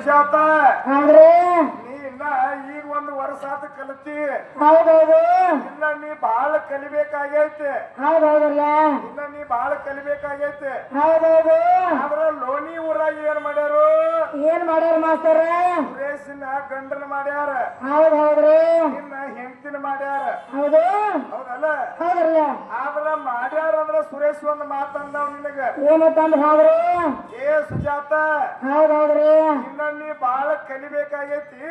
ಸುಜಾತ ಹೌದ್ರಿ ನೀ ಇನ್ನ ಈಗ ಒಂದು ವರ್ಷ ಆತ ಕಲಿತಿ ಹೌದೌದು ಇನ್ನ ನೀ ಬಹಳ ಕಲಿಬೇಕಾಗೈತೆ ಹೌದೌದಲ್ಲ ಇನ್ನ ನೀ ಬಹಳ ಕಲಿಬೇಕಾಗೈತೆ ಹೌದೌದು ಆದ್ರ ಲೋಣಿ ಊರಾಗ ಏನ್ ಮಾಡ್ಯಾರು ಮಾಸ್ತರ ಸುರೇಶಿನ ಗಂಡನ ಮಾಡ್ಯಾರ ಹೌದ್ರಿ ನಿನ್ನ ಹೆಂಡತಿನ ಮಾಡ್ಯಾರ ಹೌದು ಹೌದಲ್ಲ ಹೌದ್ರಲ್ಲ ಆದ್ರ ಮಾಡ್ಯಾರ ಅಂದ್ರ ಸುರೇಶ್ ಒಂದ್ ಮಾತಂದವ್ ನಿನಗ ಏನಂತಂದ್ ಹೌದ್ರಿ ಏ ಸುಜಾತ ಹೌದೌದ್ರಿ ಇನ್ನ ನೀ ಬಹಳ ಕಲಿಬೇಕಾಗೈತಿ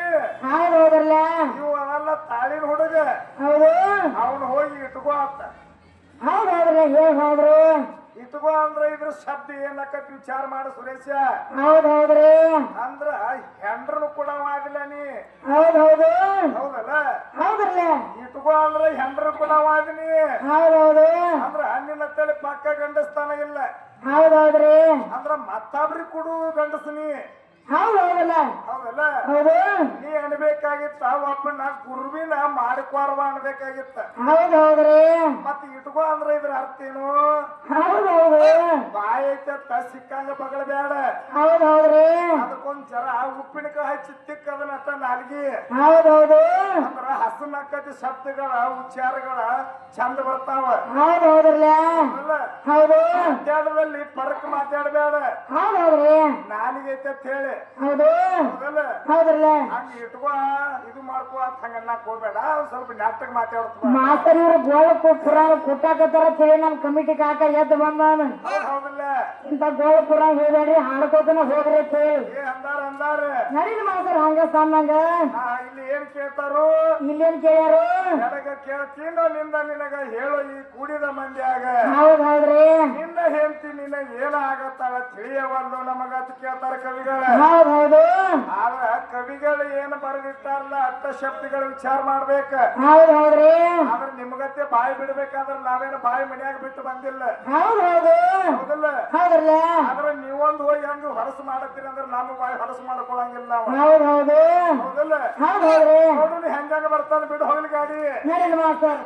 ಹೌದೌದ್ರಲ್ಲ ನೀವು ಅವಲ್ಲ ತಾಳಿನ ಹುಡುಗ ಹೌದು ಅವನು ಹೋಗಿ ಇಟ್ಕೋ ಅಂತ ಹೌದೌದ್ರಿ ಹೇಗ್ ಹೌದ್ರಿ ಇಟ್ಕೋ ಅಂದ್ರೆ ಇದ್ರ ಶಬ್ದ ಏನಕ್ಕತ್ ವಿಚಾರ ಮಾಡು ಸುರೇಶ ಹೌದೌದ್ರಿ ಅಂದ್ರ ಹೆಂಡ್ರನು ಕೂಡ ಆಗಿಲ್ಲ ನೀ ಹೌದೌದು ಹೌದಲ್ಲ ಹೌದ್ರಲ್ಲ ಇಟ್ಕೋ ಅಂದ್ರೆ ಹೆಂಡ್ರ ಕೂಡ ಆಗಿನಿ ಹೌದೌದು ಅಂದ್ರ ನಿನ್ನ ತಲೆ ಪಕ್ಕ ಗಂಡಸ್ತಾನ ಇಲ್ಲ ಹೌದೌದ್ರಿ ಅಂದ್ರ ಮತ್ತೊಬ್ರಿಗೆ ಕೊಡು ಗಂಡಸನಿ ಹೌದೌದಲ್ಲ ಹೌದಲ್ಲ ಹೌದು ನೀ ಅನ್ಬೇಕಾಗಿತ್ತ ಒಬ್ಬನ ಗುರುವಿನ ಮಾಡಿಕ್ವಾರವ ಅನ್ಬೇಕಾಗಿತ್ತ ಹೌದೌದ್ರಿ ಮತ್ ಇಟ್ಕೋ ಅಂದ್ರೆ ಇದ್ರ ಅರ್ಥ ಏನು ಹೌದೌದು ಬಾಯಿ ಐತ ಸಿಕ್ಕಂಗ ಬಗಳ ಬೇಡ ಹೌದೌದ್ರಿ ಅದಕ್ಕೊಂದ್ ಜರ ಉಪ್ಪಿನಕಾಯಿ ಹಚ್ಚಿ ತಿಕ್ಕ ಅದನ್ನ ನಾಲ್ಗಿ ಹೌದೌದು ಅಂದ್ರ ಹಸನಕ್ಕತಿ ಶಬ್ದಗಳ ಉಚ್ಚಾರಗಳ ಚಂದ ಬರ್ತಾವ ಹೌದೌದ್ರಲ್ಲ ಹೌದು ಮಾತಾಡದಲ್ಲಿ ಪರಕ್ ಮಾತಾಡಬೇಡ ಹೌದೌದ್ರಿ ನಾಲಿಗೈತೆ ಅಂತ ಹೇಳಿ ಹೌದು ಹೌದಲ್ಲ ಹೌದ್ರಲ್ಲ ಹಂಗ ಇಟ್ಕೋ ಇದು ಮಾಡ್ಕೋ ಅಂತ ಹಂಗ ಅನ್ನಕ್ ಹೋಗ್ಬೇಡ ಸ್ವಲ್ಪ ನಾಟಕ ಮಾತಾಡ್ತ ಮಾಸ್ತರ್ ಇವ್ರು ಗೋಳ ಪುರಾಣ ಕುಟ್ಟಾಕತ್ತಾರ ಹೇಳಿ ನಮ್ ಕಮಿಟಿ ಕಾಕ ಎದ್ದು ಬಂದಾನ ಹೌದಲ್ಲ ಇಂತ ಗೋಳ ಪುರಾಣ ಹೇಳ್ಬೇಡ್ರಿ ಹಾಡ್ಕೋತನ ಹೋಗ್ರಿ ಅಂತ ಹೇಳಿ ಏ ಅಂದಾರ ನಡೀಲಿ ಮಾಸ್ತರ್ ಹಂಗ ಸಣ್ಣಂಗ ಇಲ್ಲಿ ಏನ್ ಕೇಳ್ತಾರು ಇಲ್ಲೇನ್ ಕೇಳ್ಯಾರು ನನಗ ಕೇಳ್ತೀನೋ ನಿಂದ ನಿನಗ ಹೇಳೋ ಈ ಕೂಡಿದ ಮಂದಿಯಾಗ ಹೌದ್ರಿ ನಿನ್ನ ಹೇಳ್ತಿ ನಿನ್ನ ಏನಾಗತ್ತಾಳ ತಿಳಿಯವಲ್ಲು ನಮಗ ಅಂತ ಕೇಳ್ತಾರ ಕವಿಗಳ ಹೌದು ಆದ್ರ ಕವಿಗಳು ಏನ್ ಬರೆದಿಟ್ಟಾರಲ್ಲ ಅಷ್ಟ ಶಬ್ದಗಳ ವಿಚಾರ ಮಾಡ್ಬೇಕ ಹೌದ್ರಿ ಆದ್ರ ನಿಮಗತ್ತೆ ಬಾಯಿ ಬಿಡ್ಬೇಕಾದ್ರ ನಾವೇನು ಬಾಯಿ ಮನ್ಯಾಗ ಬಿಟ್ಟು ಬಂದಿಲ್ಲ ಹೌದೌದು ಹೌದಲ್ಲ ಹೌದ್ರಲ್ಲ ಆದ್ರ ನೀವೊಂದು ಹೋಗಿ ಹಂಗ ಹೊಲಸು ಮಾಡತ್ತೀರಿ ಅಂದ್ರೆ ನಮ್ಮ ಬಾಯಿ ಹೊಲಸು ಮಾಡ್ಕೊಳಂಗಿಲ್ಲ ನಾವು ಹೌದೌದು ಹೌದಲ್ಲ ಹೌದ್ರಿ ನೋಡು ಹೆಂಗ ಬರ್ತಾನೆ ಬಿಡು ಹೋಗ್ಲಿ ಗಾಡಿ ನಡೀಲಿ ಮಾಸ್ತರ್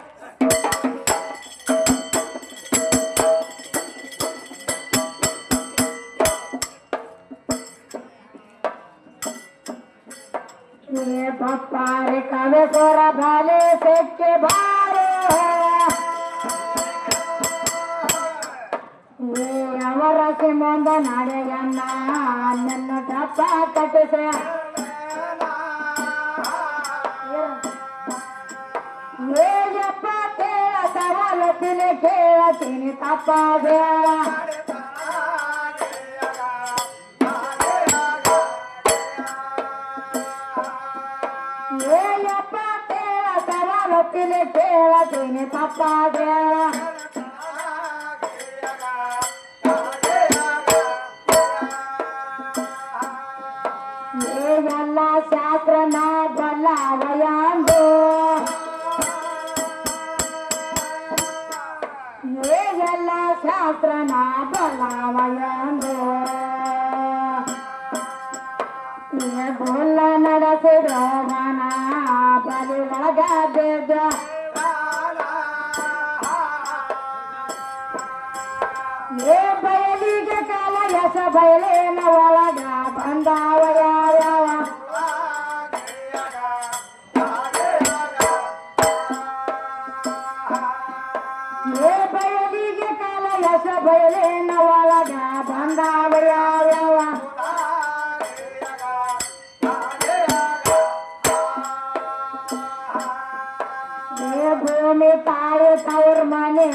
पप्पारे कावे सोरा भाले सेके भारे ये अवर से मोंद नाड़े गन्ना नन्न टप्पा कटसे ये जप्पा तेरा सवाल तिले खेला तिने तप्पा बेड़ा ತಿಲೆ ಕೇಳತೀನಿ ತಪ್ಪ ಎಲ್ಲ ಶಾಸ್ತ್ರನ ಬಲ್ಲವಯಾಂದು ಎಲ್ಲ ಶಾಸ್ತ್ರನ ಬಲ್ಲವಯಾಂದು ಗೋಲ್ಲ ನಡೆಸಿರೋ ಮನ ಬಲಿ ಒಳಗ ಬೇಗ ಏ ಬಯಲಿಗೆ ಕಾಲ ಯಸ ಬಯಲೇನ ಒಳಗ ಬಂದಾವ ಯಾವ್ಯಾವ ಏ ಬಯಲಿಗೆ ಕಾಲ ಯಸ ಬಯಲೇನ ಒಳಗ ಬಂದಾವ ಯಾವ್ಯಾವ ಭೂಮಿ ತಾಯಿ ತವ್ರ ಮನೆ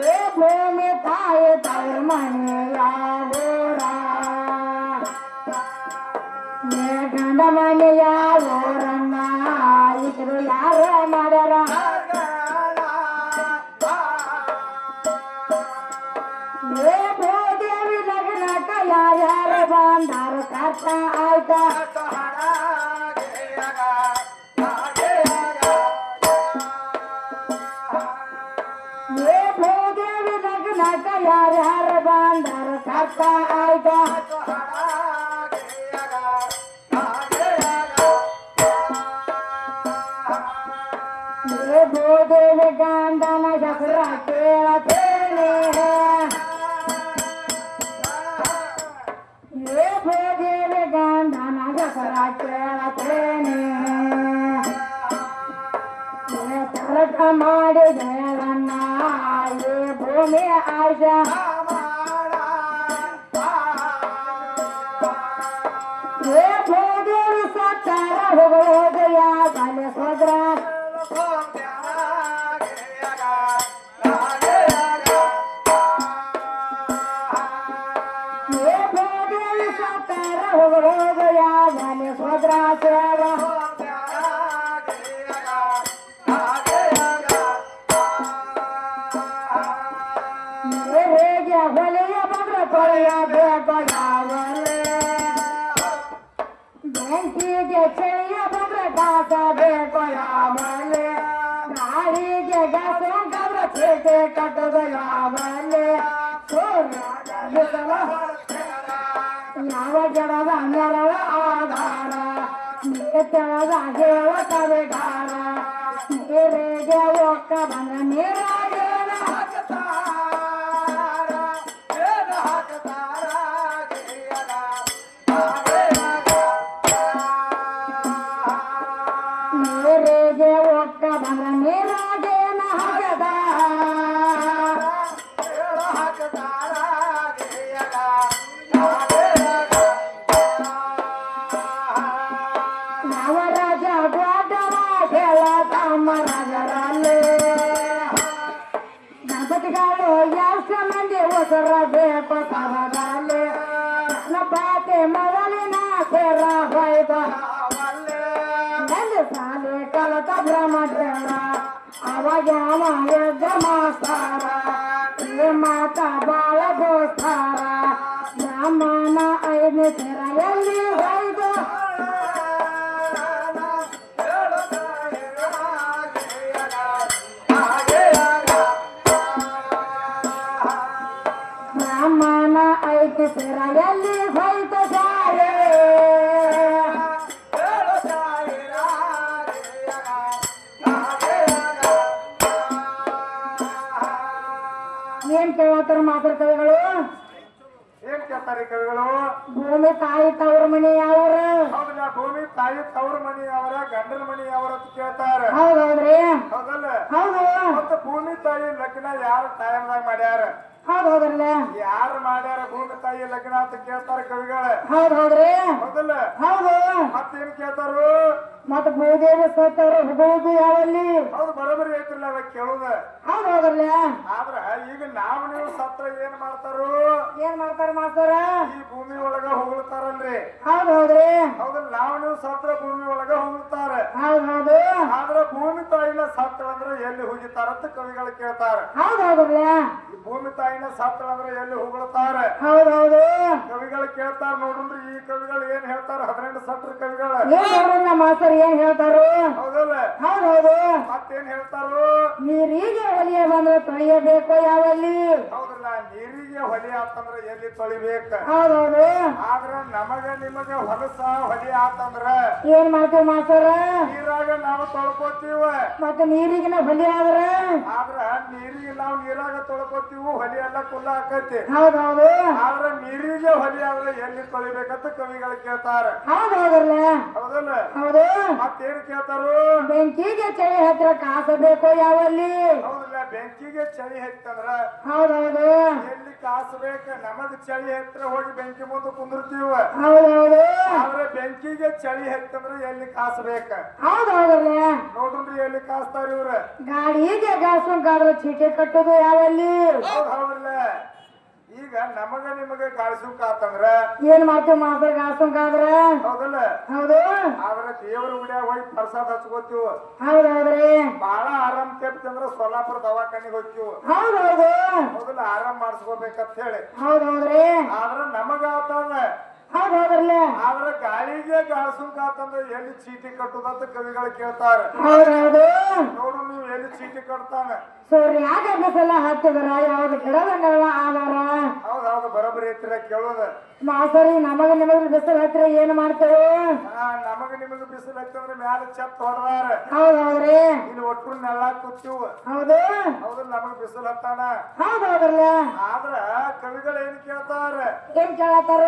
ಏ ಭೂಮಿ ತಾಯಿ ತವ್ರ ಮನೆ ಯಾವೂರ ಏ ಗಂಡ ಮನೆ ಯಾವೂರನ್ನ ಇದ್ರು ಯಾರ ಮಾಡ್ಯಾರ ಏ ಭೂದೇವಿ ಲಗ್ನಕ್ಕ ಯಾರ್ಯಾರ ಬಂದಾರ ಕರ್ತ ಆಯ್ತಾ ಏ ಭೂದೇವಿ ಲಗ್ನಕ್ಕ ಯಾರ್ಯಾರ ಬಂದಾರ ಕರ್ತ ಆಯ್ತಾ ಏ ಭೂದೇವಿ ಗಂಡನ ಹೆಸರ ಕೇಳತೇನೆ ಮಾಡಿ ಹೇಳಣ್ಣ ಈ ಭೂಮಿ ಆಶ ಏ ಭೂದೇವಿ ಸತ್ತಾರ ಹೋಗೋದು ಯಾವಲೆ ಸೋದ್ರ ಏ ಭೂದೇವಿ ಸತ್ತಾರ ಹೋಗೋದು ಯಾವಲೆ ಸೋದ್ರ ಸೇವ ಹೇಗೆ ಹೊಲೆಯ ಬಗ್ರ ತೊಳೆಯಬೇಕು ಯಾವಲೆ ಬೆಂಕಿಗೆ ಚಳಿಯ ಬಗ್ರ ಕಾಸಬೇಕು ಯಾವಲೆ ಗಾಳಿಗೆ ಗಸಂಕರ ಚೀಟಿ ಕಟ್ಟದು ಯಾವಲೆ ಯಾವ ಜಡದ ನೆರಳ ಆಧಾರ ನೀತಳದ ಹೇಳ ಕವಿಗಾರ ನೀರಿಗೆ ಒಕ್ಕ ಬಂದ ನೀರಾಗೇನ ನೀರಿಗೆ ಒಕ್ಕ ಬಂದ ನೀರಾಗೇನ ಹಾಕದ ನವರಾಜ ದೊಡ್ಡವ ಹೇಳ ತಮ್ಮ ರಾಜರಲ್ಲಿ ಗಣಪತಿಗಳು ಎಷ್ಟು ಮಂದಿ ಉಸಿರ ಬೇಕು ಸಭದಲ್ಲಿ ಪಾತೆ ಮೊದಲಿನ ಸೇರ ಹೋಯ್ತ ನಂದು ಸಾಲೆ ಕಲತ ಬ್ರಹ್ಮಚರ ಅವಾಗ ಯಜ್ಞ ಮಾಸ್ತಾರ ಮಾತ ಬಾಳ ಗೋಸ್ತಾರ ಬ್ರಾಹ್ಮಣ 5 ಸೇರ ಎಲ್ಲಿ ಹೋಯ್ತು ಬ್ರಾಹ್ಮಣ 5 ಸೇರ ಎಲ್ಲಿ ಹೋಯ್ತು ಸಾರೆ ಏನ್ ಕೇಳತ್ತಾರ ಮಾತ್ರ ಕವಿಗಳು ಏನ್ ಕೇಳ್ತಾರೆ ಕವಿಗಳು? ಭೂಮಿ ತಾಯಿ ತವ್ರ ಮನೆ ಯಾವ್ರ ಹೌದಲ್ಲ, ಭೂಮಿ ತಾಯಿ ತವ್ರ ಮನಿ ಅವರ ಗಂಡನ ಮನಿ ಅವರ ಅಂತ ಕೇಳ್ತಾರ. ಹೌದೌದ್ರಿ ಹೌದಲ್ಲ, ಹೌದು ಮತ್ತ ಭೂಮಿ ತಾಯಿ ಲಗ್ನ ಯಾರ ಟೈಮ್ದಾಗ ಮಾಡ್ಯಾರ, ಹೌದೌದ್ರಲ್ಲ ಯಾರು ಮಾಡ್ಯಾರ ಭೂಮಿ ತಾಯಿ ಲಗ್ನ ಅಂತ ಕೇಳ್ತಾರ ಕವಿಗಳ. ಹೌದೌದ್ರಿ ಹೌದಲ್ಲ, ಹೌದು ಮತ್ತೇನ್ ಕೇಳ್ತಾರು? ಮತ್ತ ಭೂದೇವಿ ಸತ್ತವ್ರು ಹೋಗುವುದು ಯಾವಲ್ಲಿ ಹೌದು, ಬರೋಬರಿ ಐತಿರ್ಲ ಅದ ಕೇಳುದ. ಹೌದೌದ್ರಲ್ಲ ಆದ್ರ ಈಗ ನಾವು ನೀವು ಸತ್ರ ಏನ್ ಮಾಡ್ತಾರು? ಏನ್ ಮಾಡ್ತಾರ ಮಾಡ್ತಾರ ಈ ಭೂಮಿ ಒಳಗ ಹೊಗಳ್ತಾರಲ್ರಿ. ಹೌದೌದ್ರಿ ಹೌದಲ್ಲ, ನಾವು ನೀವು ಸತ್ರ ಭೂಮಿ ಒಳಗ ಹೊಗಳ್ತಾರ. ಹೌದೌದು ಆದ್ರ ಭೂಮಿ ತಾಯಿನ ಸತ್ತಳಂದ್ರ ಎಲ್ಲಿ ಹೋಗಿತಾರಂತ ಕವಿಗಳು ಕೇಳ್ತಾರ. ಹೌದೌದ್ರಲ್ಲ ಈ ಭೂಮಿ ತಾಯಿನ ಸತ್ತಳಂದ್ರ ಎಲ್ಲಿ ಹೊಗಳ್ತಾರ ಹೌದೌದು ಕವಿಗಳು ಕೇಳ್ತಾರ. ನೋಡ್ರಿ ಈ ಕವಿಗಳು ಏನ್ ಹೇಳ್ತಾರ? 18 ಸತ್ರ ಕವಿಗಳು ಏನ್ ನೋಡ್ರಲ್ಲ ಮಾಸ್ತರ್ ಏನ್ ಹೇಳ್ತಾರು? ಹೌದಲ್ಲ, ಹೌದೌದು ಮತ್ತೇನ್ ಹೇಳ್ತಾರು? ನೀರಿಗೆ ಹೊಲಿಯ ಬಂದ್ರೆ ತೊಳೆಯಬೇಕು ಯಾವಲ್ಲಿ ಹೌದಲ್ಲ, ನೀರಿಗೆ ಹೊಲಿ ಆತಂದ್ರ ಎಲ್ಲಿ ತೊಳಿಬೇಕ. ಹೌದೌದು ಆದ್ರ ನಮಗ ನಿಮಗ ಹೊಲಸ ಹೊಲಿ ಆತಂದ್ರ ಏನ್ ಮಾಡ್ತೀವಿ ಮಾಸ್ತರ? ನೀರಾಗ ನಾವು ತೊಳ್ಕೊತೀವ. ಮತ್ತೆ ನೀರಿಗಿನ ಹೊಲಿ ಆದ್ರ ಆದ್ರ ನೀರಿಗೆ ನಾವು ನೀರಾಗ ತೊಳ್ಕೊತೀವಿ, ಹೊಲಿ ಎಲ್ಲ ಕುಲ್ಲ ಆಕೈತಿ. ಹೌದೌದು ಆದ್ರ ನೀರಿಗೆ ಹೊಲಿ ಆದ್ರೆ ಎಲ್ಲಿ ತೊಳಿಬೇಕಂತ ಕವಿಗಳು ಕೇಳ್ತಾರ. ಹೌದೌದ್ರಲ್ಲ ಹೌದಲ್ಲ, ಹೌದು ಮತ್ತೇನ್ ಕೇಳ್ತಾರು? ಬೆಂಕಿಗೆ ಚಳಿ ಹತ್ರ ಕಾಸಬೇಕು ಯಾವಲ್ಲಿ ಹೌದಲ್ಲ, ಬೆಂಕಿಗೆ ಚಳಿ ಹತ್ತಂದ್ರ ಹೌದೌದು ಎಲ್ಲಿ ಕಾಸಬೇಕ. ನಮಗ್ ಚಳಿ ಹತ್ರ ಹೋಗಿ ಬೆಂಕಿ ಮುಂದೆ ಕುಂದಿರ್ತೀವ. ಹೌದೌದು ಆದ್ರೆ ಬೆಂಕಿಗೆ ಚಳಿ ಹತ್ತಂದ್ರ ಎಲ್ಲಿ ಕಾಸಬೇಕ. ಹೌದೌದ್ರಲ್ಲ ನೋಡ್ರಿ ಎಲ್ಲಿ ಕಾಸ್ತಾರ ಇವ್ರ. ಗಾಡಿಗೆ ಗಾಸ್ಕೊಂಡ್ರೆ ಚೀಟಿ ಕಟ್ಟೋದು ಯಾವಲ್ಲಿ ಹೌದಲ್ಲ, ಈಗ ನಮಗ ನಿಮಗ ಗಾಳಿಸುಂಕ ಆತಂದ್ರ ಏನ್ ಮಾಡ್ತೀವಿ ಮಾಸ್ತರ್ ಗಾಸ್ಕೊಂಡ್ರ? ಹೌದಲ್ಲ, ಹೌದು ಆದ್ರ ದೇವರ ಗುಡಿಯಾಗ ಹೋಗಿ ಪ್ರಸಾದ ಹಚ್ಕೋತೀವ. ಹೌದೌದ್ರಿ ಬಾಳ ಆರಾಮ್ ತೆಪ್ತಂದ್ರ ಸೊಲ್ಲಾಪುರ ದವಾಖಾನಿಗೆ ಹೋಗ್ತೀವ. ಹೌದೌದು ಹೌದಲ್ಲ, ಆರಾಮ್ ಮಾಡಿಸ್ಕೋಬೇಕಂತ ಹೇಳಿ. ಹೌದೌದ್ರಿ ಆದ್ರ ನಮಗ ಆತಂದ. ಹೌದೌದ್ರಲ್ಲ ಆದ್ರ ಗಾಳಿಗೆ ಗಾಳಿಸುಂಕ ಆತಂದ್ರ ಎಲ್ಲಿ ಚೀಟಿ ಕಟ್ಟುದಂತ ಕವಿಗಳು ಕೇಳ್ತಾರ. ಹೌದೌದು ನೋಡು ನೀವು ಎಲ್ಲಿ ಚೀಟಿ ಕಟ್ತಾನ. ಸೂರ್ಯಾಗ ಬಿಸಲ ಹತ್ತಿದ್ರ ಯಾವ್ದು ಗಿಡದಂಗಳ ಆಧಾರ ಹೌದೌದು, ಬರೋಬ್ಬರಿ ಐತಿರ ಕೇಳೋದ. ಮಾಸ್ತರಿ ನಮಗ ನಿಮಗ ಬಿಸಿಲು ಹತ್ತಿರ ಏನ್ ಮಾಡ್ತೇವೆ? ನಮಗ ನಿಮಗ ಬಿಸಿಲು ಹತ್ತಂದ್ರ ಮ್ಯಾಲ ಛತ್ ಹೊಡೆದಾರ. ಹೌದೌದ್ರಿ ಇಲ್ಲಿ ಒಟ್ಟು ನೆಲ್ಲ ಕೂತೀವ. ಹೌದು ಹೌದು, ನಮಗ ಬಿಸಿಲು ಹತ್ತಾನ. ಹೌದೌದ್ರಲ್ಲ ಆದ್ರ ಕವಿಗಳು ಏನ್ ಕೇಳ್ತಾರ ಏನ್ ಕೇಳತ್ತಾರ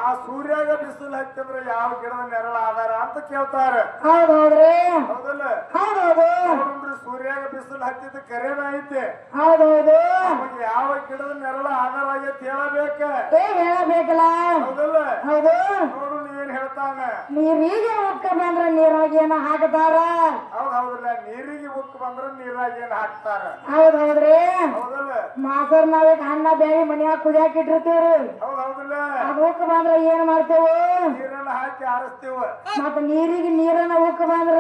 ಆ ಸೂರ್ಯಾಗ ಬಿಸಿಲು ಹತ್ತಿದ್ರೆ ಯಾವ ಗಿಡದ ನೆರಳ ಆಧಾರ ಅಂತ ಕೇಳ್ತಾರ ಹೌದೌದ್ರಿ ಹೌದಲ್ಲ ಹೌದೌದು ನೋಡ್ರಿ ಸೂರ್ಯಾಗ ಬಿಸಿಲು ಹತ್ತಿದ ಕರೆನ ಐತೆ ಹೌದೌದು ಅವಾಗ ಯಾವ ಗಿಡದ ನೆರಳ ಆಧಾರ ಆಗೈತಿ ಹೇಳಬೇಕ ಹೇಳಬೇಕಲ್ಲ ಹೌದಲ್ಲ ಹೌದು ನೋಡು ನೀ ಏನ್ ಹೇಳ್ತಾನ ನೀರಿಗೆ ಉಕ್ಕ ಬಂದ್ರ ನೀರಾಗ ಏನ ಹಾಕತಾರ ಹೌದಲ್ಲ ನೀರಿಗೆ ಉಕ್ ಬಂದ್ರ ನೀರಾಗ ಏನ್ ಹಾಕ್ತಾರ ಹೌದೌದ್ರಿ ಹೌದಲ್ಲ ಮಾಸರ್ ನಾವೀಗ ಅನ್ನ ಬೇಳೆ ಮನ್ಯಾಗ ಕುದಿಯಾಕ ಇಟ್ಟಿರ್ತೀವ್ರಿ ಹೌದಲ್ಲ ಅದ್ ಉಕ್ಕ ಬಂದ್ರ ಏನ್ ಮಾಡ್ತೇವು ನೀರನ್ನ ಹಾಕಿ ಆರಿಸ್ತೀವ ಮತ್ತ ನೀರನ್ನ ಉಕ್ಕ ಬಂದ್ರ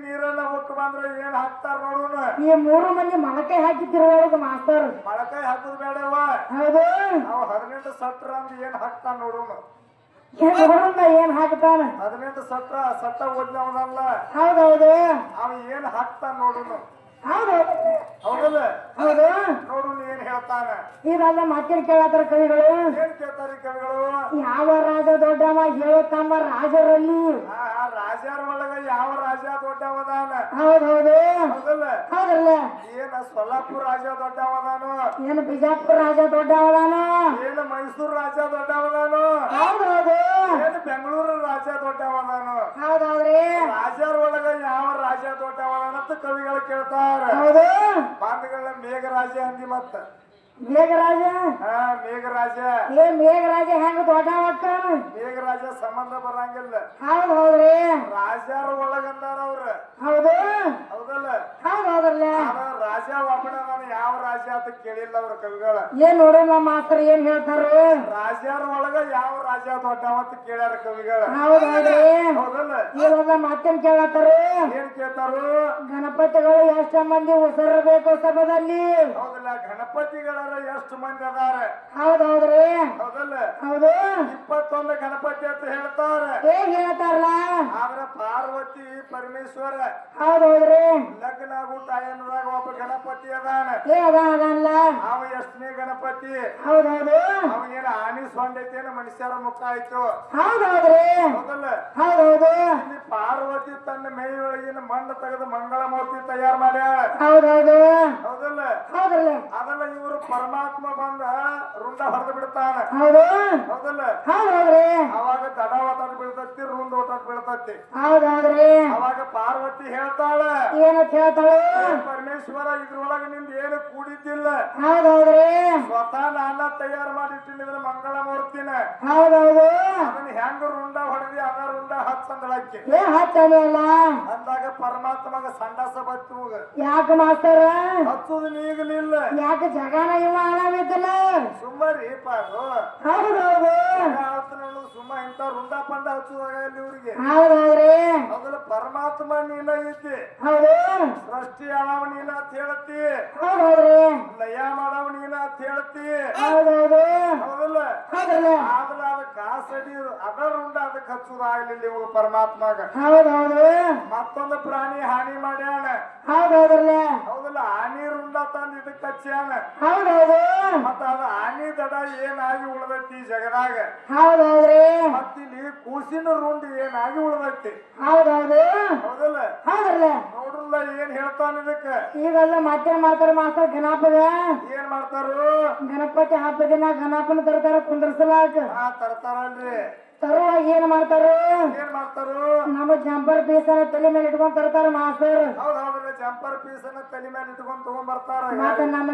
ನೀರನ್ನ ಉಕ್ ಬಂದ್ರ ಏನ್ ಹಾಕ್ತಾರ ನೋಡೋಣ ಈ 3 ಮಂದಿ ಮೊಳಕೆ ಹಾಕಿತಿರುವಾಗ ಮಾಸ್ತರ್ ಮೊಳಕಾಯಿ ಹಾಕುದ್ ಬೇಡವ ಹೌದು ನಾವು 18 ಸಟ್ರ ಅಂತ ಏನ್ ಹಾಕ್ತಾನ ನೋಡೋಣ ಏನ್ ಹಾಕ್ತಾನ 18 ಸಟ್ಟ ಓದ್ನವನಲ್ಲ ಹೌದೌದು ಅವ ಏನ್ ಹಾಕ್ತಾನ ನೋಡೋಣ ಹೌದೌದು ಹೌದಲ್ಲ ಹೌದು ನೋಡು ಏನ್ ಹೇಳ್ತಾನ ಇದೆಲ್ಲ ಮಾತಿನ ಕೇಳತ್ತಾರ ಕವಿಗಳು ಏನ್ ಕೇಳ್ತಾರ ಕವಿಗಳು ಯಾವ ರಾಜ ದೊಡ್ಡವ ಹೇಳುತ್ತಮ್ಮ ರಾಜರಲ್ಲಿ ರಾಜರ ಒಳಗ ಯಾವ ರಾಜ ದೊಡ್ಡವದಾನ ಹೌದೌದು ಹೌದಲ್ಲ ಹೌದಲ್ಲ ಏನ ಸೊಲ್ಲಾಪುರ ರಾಜ ದೊಡ್ಡವದಾನು ಏನು ಬಿಜಾಪುರ ರಾಜ ದೊಡ್ಡವದಾನು ಏನು ಮೈಸೂರು ರಾಜ ದೊಡ್ಡವದಾನು ಹೌದೌದು ಏನು ಬೆಂಗಳೂರು ರಾಜ ದೊಡ್ಡವದಾನು ಹೌದೌದ್ರಿ ರಾಜರ ಒಳಗ ಯಾವ ರಾಜ ದೊಡ್ಡವದಾನ ಅಂತ ಕವಿಗಳು ಕೇಳ್ತಾರ ಹೌದು ಬಾಂಧಗಳ ಮೇಘರಾಜ ಅಂದಿ ಮತ್ತ ಮೇಘರಾಜ ಮೇಘರಾಜ ಮೇಘರಾಜ ಹೆಂಗ ದೊಡ್ಡವ ಮೇಘರಾಜ ಸಂಬಂಧ ಬರಂಗಿಲ್ಲ ಹೌದೌದ್ರಿ ರಾಜರ ಒಳಗಂದಾರ ಅವ್ರ ಹೌದು ಹೌದಲ್ಲ ಹೌದೌದ್ರಲ್ಲ ರಾಜ ಒಬ್ಬನ ನಾನು ಯಾವ ರಾಜ ಅಂತ ಕೇಳಿಲ್ಲ ಅವ್ರ ಕವಿಗಳ ಏನ್ ನೋಡೋಣ ಮಾಸ್ತರ್ ಏನ್ ಹೇಳ್ತಾರ ರಾಜರ ಒಳಗ ಯಾವ ರಾಜ ದೊಡ್ಡವ ಅಂತ ಕೇಳ್ಯಾರ ಕವಿಗಳ ಹೌದೌದ್ರಿ ಹೌದಲ್ಲ ಇವೆಲ್ಲ ಮಾತೇನ್ ಕೇಳತ್ತಾರ ಏನ್ ಕೇಳ್ತಾರು ಗಣಪತಿಗಳು ಎಷ್ಟು ಮಂದಿ ಉಸಿರಬೇಕು ಸಭದಲ್ಲಿ ಹೌದಲ್ಲ ಗಣಪತಿಗಳ ಎಷ್ಟು ಮಂದಿ ಅದಾರ ಹೌದೌದ್ರಿ ಹೌದಲ್ಲ ಹೌದು 21 ಗಣಪತಿ ಅಂತ ಹೇಳ್ತಾರ ಹೇಳ್ತಾರಲ್ಲ ಆದ್ರ ಪಾರ್ವತಿ ಪರಮೇಶ್ವರ ಹೌದೌದ್ರಿ ಲಗ್ನ ಆಗು ಟೈಮ್ದಾಗ ಒಬ್ಬ ಗಣಪತಿ ಅದಾನ ಅದಲ್ಲ ಅವ ಎಷ್ಟನೇ ಗಣಪತಿ ಹೌದೌದು ಅವನೇನ ಆನಿ ಸೊಂಡೈತೇನ ಮನುಷ್ಯರ ಮುಖ ಆಯ್ತು ಹೌದೌದ್ರಿ ಹೌದಲ್ಲ ಹೌದೌದು ಇಲ್ಲಿ ಪಾರ್ವತಿ ತನ್ನ ಮೇಯೊಳಗಿನ ಮಣ್ಣು ತೆಗೆದು ಮಂಗಳ ಮೂರ್ತಿ ತಯಾರು ಮಾಡ್ಯಾಳ ಹೌದೌದು ಹೌದಲ್ಲ ಹೌದಲ್ಲ ಅದಲ್ಲ ಇವರು ಪರಮಾತ್ಮ ಬಂದ ರುಂಡ ಹೊಡೆದು ಬಿಡ್ತಾನ ಹೌದು ಹೌದಲ್ಲ ಹೌದೌದ್ರಿ ಅವಾಗ ದಡ ಒತ್ತಾಟ ಬೀಳ್ತತಿ ರುಂಡ ಒತ್ತಾಟ ಬೀಳ್ತತಿ ಹೌದೌದ್ರಿ ಅವಾಗ ಪಾರ್ವತಿ ಹೇಳ್ತಾಳ ಏನಂತ ಹೇಳ್ತಾಳ ಪರಮೇಶ್ವರ ಇದ್ರೊಳಗ ನಿಂದ ಏನು ಕೂಡಿದ್ದಿಲ್ಲ ಹೌದೌದ್ರಿ ಸ್ವತಃ ನಾನ ತಯಾರು ಮಾಡಿಟ್ಟಿನಿದ್ರ ಮಂಗಳ ಮೂರ್ತಿನ ಹೌದೌದು ಅದನ್ನ ಹೆಂಗ ರುಂಡ ಹೊಡೆದಿ ಅದ ರುಂಡ ಹಚ್ಚಂದಳಕ್ಕೆ ಹಚ್ಚಲ್ಲ ಅಂದಾಗ ಪರಮಾತ್ಮಗ ಸಂಡಾಸ ಬತ್ತು ಯಾಕೆ ಮಾಸ್ತರ ಹಚ್ಚುದು ನೀಗಲಿಲ್ಲ ಯಾಕೆ ಜಗನ ಇವ ಹಣವಿದ್ದಲ್ಲ ಸುಮ್ಮರಿ ಪಾರು ಹೌದೌದು ಸುಮ್ಮ ಇಂತ ರುಂಡ ಪಂಡ ಹಚ್ಚುದಾಗ ಇಲ್ಲಿ ಇವ್ರಿಗೆ ಹೌದೌದ್ರಿ ಮೊದಲು ಪರಮಾತ್ಮ ನೀನ ಐತಿ ಹೌದು ಸೃಷ್ಟಿ ಅಳವ ನೀನ ಅಂತ ಹೇಳ್ತಿ ಹೌದೌದ್ರಿ ಲಯ ಮಾಡವ ನೀನ ಅಂತ ಹೇಳ್ತಿ ಹೌದೌದು ಹೌದಲ್ಲ ಹೌದಲ್ಲ ಆದ್ರ ಅದ ಕಾಸಡಿ ಅದರ ಉಂಡ ಅದಕ್ಕೆ ಹಚ್ಚುದಾಗ್ಲಿಲ್ಲ ಇವಾಗ ಪರಮಾತ್ಮಗ ಹೌದೌದು ಮತ್ತೊಂದು ಪ್ರಾಣಿ ಹಾನಿ ಮಾಡ್ಯಾನ ಹೌದೌದ್ರಲ್ಲ ಹೌದಲ್ಲ ಆನಿ ರುಂಡ ತಂದ್ ಇದಕ್ಕೆ ಹಚ್ಚಾನ ಹೌದೌದು ಮತ್ತ ಅದ ಆನಿ ದಡ ಏನಾಗಿ ಉಳ್ದೈತಿ ಈ ಜಗದಾಗ ಹೌದೌದ್ರಿ ಮತ್ತಿಲ್ಲಿ ಕೂಸಿನ ರುಂಡ್ ಏನಾಗಿ ಉಳ್ದೈತಿ ಹೌದೌದು ಹೌದಲ್ಲ ಹೌದ್ರಲ್ಲ ನೋಡ್ರಲ್ಲ ಏನ್ ಹೇಳ್ತಾನ ಇದಕ್ಕ ಈಗೆಲ್ಲ ಮಧ್ಯಾಹ್ನ ಮಾಡ್ತಾರ ಮಾಸ್ತರ್ ಗಣಪಗ ಏನ್ ಮಾಡ್ತಾರು ಗಣಪತಿ ಹಬ್ಬ ದಿನ ಗಣಪನ ತರ್ತಾರ ಕುಂದರ್ಸಲಾಕ ತರ್ತಾರಲ್ರಿ ತರುವಾಗ ಏನ್ ಮಾಡ್ತಾರ ಏನ್ ಮಾಡ್ತಾರು ನಮ್ಮ ಜಂಪರ್ ಪೀಸನ ತಲೆ ಮೇಲೆ ಇಟ್ಕೊಂಡ್ ತರ್ತಾರ ಮಾಸ್ತರ್ ಹೌದೌದ್ರಿ ಜಂಪರ್ ಪೀಸ್ ಅನ್ನ ತಲೆ ಮೇಲೆ ಇಟ್ಕೊಂಡ್ ತಗೊಂಡ್ ಬರ್ತಾರ ಮತ್ತ ನಮ್ಮ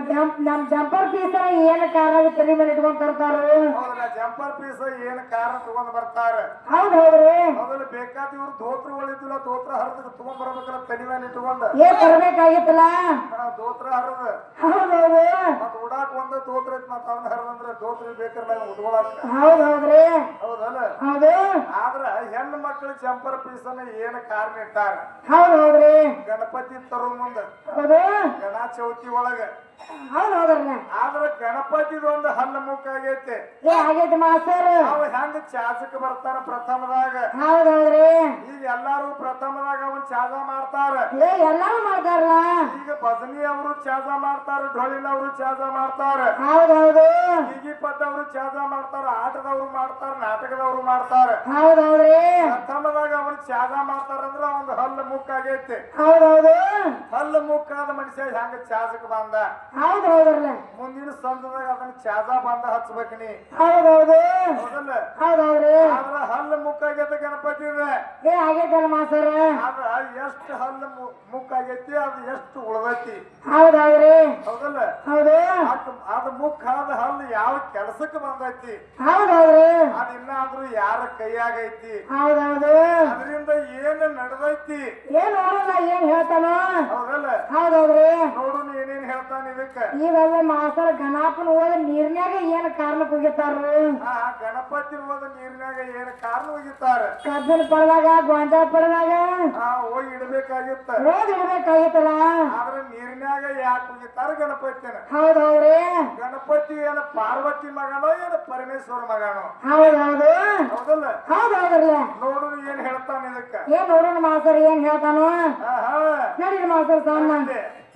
ಜಂಪರ್ ಪೀಸನ ಏನ್ ಕಾರಣ ತಲೆ ಮೇಲೆ ಇಟ್ಕೊಂಡ್ ತರ್ತಾರ ಹೌದಲ್ಲ ಜಂಪರ್ ಪೀಸ್ ಏನ್ ಕಾರ ತಗೊಂಡ್ ಬರ್ತಾರ ಹೌದೌದ್ರಿ ಹೌದಲ್ಲ ಬೇಕಾದ ಇವ್ರು ಧೋತ್ರಗಳಿದ್ದಿಲ್ಲ ಧೋತ್ರ ಹರಿದ ತಗೊಂಡ್ ಬರ್ಬೇಕಲ್ಲ ತಲೆ ಮೇಲೆ ಇಟ್ಕೊಂಡ ಏನ್ ತರಬೇಕಾಗಿತ್ತಲ್ಲ ಧೋತ್ರ ಹರಿದ ಹೌದೌದು ಮತ್ ಉಡಾಕ್ ಒಂದ ಧೋತ್ರ ಐತಿ ಮತ್ತ ಅದನ್ನ ಹರಿದಂದ್ರೆ ಧೋತ್ರ ಬೇಕಲ್ಲ ಉಟ್ಕೊಳಕ್ ಹೌದೌದ್ರಿ ಹೌದಲ್ಲ ಹೌದು ಆದ್ರ ಹೆಣ್ಣು ಮಕ್ಕಳು ಜಂಪರ್ ಪೀಸ್ ಅನ್ನ ಏನ್ ಕಾರಣ ಇಟ್ಟಾರ ಹೌದೌದ್ರಿ ಗಣಪತಿ ತರೋ ಮುಂದ ಹೌದು ಗಣ ಚೌತಿ ಒಳಗ ಹೌದೌದ್ರಲ್ಲ ಆದ್ರ ಗಣಪತಿದೊಂದು ಹಲ್ಲು ಮುಖ ಆಗೈತೆ ಆಗೈತಿ ಮಾಸ್ತರ್ ಅವ ಹೆಂಗ ಚಾಸಕ್ ಬರ್ತಾರ ಪ್ರಥಮದಾಗ ಹೌದೌದ್ರಿ ಈಗ ಎಲ್ಲಾರು ಪ್ರಥಮದಾಗ ಅವನ್ ಚಾದ ಮಾಡ್ತಾರ ಎಲ್ಲಾರು ಮಾಡ್ತಾರಲ್ಲ ಈಗ ಭಜನಿ ಅವರು ಚಾದ ಮಾಡ್ತಾರ ಢೊಳಿನವರು ಚಾದ ಮಾಡ್ತಾರ ಹೌದೌದು ಈಗಿಪ್ಪ ಪದ್ದವರು ಚಾದ ಮಾಡ್ತಾರ, ಆಟದವ್ರು ಮಾಡ್ತಾರ, ನಾಟಕದವ್ರು ಮಾಡ್ತಾರ. ಹೌದೌದ್ರಿ. ಪ್ರಥಮದಾಗ ಅವನು ಚಾದ ಮಾಡ್ತಾರಂದ್ರ ಒಂದು ಹಲ್ಲು ಮುಕ್ಕಾಗೈತಿ. ಹೌದೌದು. ಹಲ್ಲು ಮುಕ್ಕಾದ ಮನುಷ್ಯ ಹೆಂಗ ಚಾಜಕ್ ಬಂದ, ಹೌದೌದ್ರಲ್ಲ. ಮುಂದಿನ ಸಂದದಾಗ ಅದನ್ನ ಚಾದ ಬಂದ ಹಚ್ಬೇಕ ನೀ. ಹೌದೌದು. ಹೌದಲ್ಲ? ಹೌದೌದ್ರಿ. ಆದ್ರ ಹಲ್ಲು ಮುಕ್ಕಾಗೈತ ಗಣಪತಿ ಇದೆ. ಆಗೈತಲ್ಲ ಮಾಸ್ತರ. ಆದ್ರ ಎಷ್ಟು ಹಲ್ಲು ಮುಕ್ಕಾಗೈತಿ, ಅದು ಎಷ್ಟು ಉಳ್ದೈತಿ. ಹೌದೌದ್ರಿ. ಹೌದಲ್ಲ? ಹೌದು. ಅದು ಮುಕ್ಕಾದ ಹಲ್ಲು ಯಾವ ಕೆಲಸಕ್ಕೆ ಬಂದೈತಿ, ಹೌದೌದ್ರಿ. ಅದಿನ್ನಾದ್ರೂ ಯಾರ ಕೈಯಾಗೈತಿ, ಹೌದೌದು. ಅದರಿಂದ ಏನು ನಡೆದೈತಿ ಏನ್ ನೋಡಲ್ಲ ಏನ್ ಹೇಳ್ತಾನ. ಹೌದಲ್ಲ? ಹೌದೌದ್ರಿ. ನೋಡು ಏನೇನ್ ಹೇಳ್ತಾನ ಇದಕ್ಕ. ಈಗಲ್ಲ ಮಾಸ್ತರ ಗಣಪನ ಹೋದ ನೀರ್ನ್ಯಾಗ ಏನ್ ಕಾರಣಕ್ಕೆ ಹೋಗಿತಾರು. ಗಣಪತಿ ಹೋದ ನೀರಿನಾಗ ಏನ್ ಕಾರಣ ಹೋಗಿತ್ತಾರ. ಕಬ್ಬಿನ ಪಡೆದಾಗ ಗೊಂಜಾಳ ಪಡೆದಾಗ ಹೋಗಿ ಇಡಬೇಕಾಗಿತ್ತ. ಹೋಗಿ ಇಡ್ಬೇಕಾಗಿತ್ತಲ್ಲ. ಆದ್ರೆ ನೀರಿನಾಗ ಯಾಕೆ ಹೋಗಿತ್ತಾರ ಗಣಪತಿನ? ಹೌದೌದ್ರಿ. ಗಣಪತಿ ಏನ ಪಾರ್ವತಿ ಮಗನೋ ಏನ ಪರಮೇಶ್ವರ ಮಗನೋ? ಹೌದೌದು. ಹೌದಲ್ಲ? ಹೌದೌದ್ರಲ್ಲ. ನೋಡು ಏನ್ ಹೇಳ್ತಾನ ಇದಕ್ಕ. ಏನ್ ನೋಡೋಣ ಮಾಸ್ತರ್ ಏನ್ ಹೇಳ್ತಾನು. ನಡೀರಿ ಮಾಸ್ತರ್ ಸಣ್ಣ.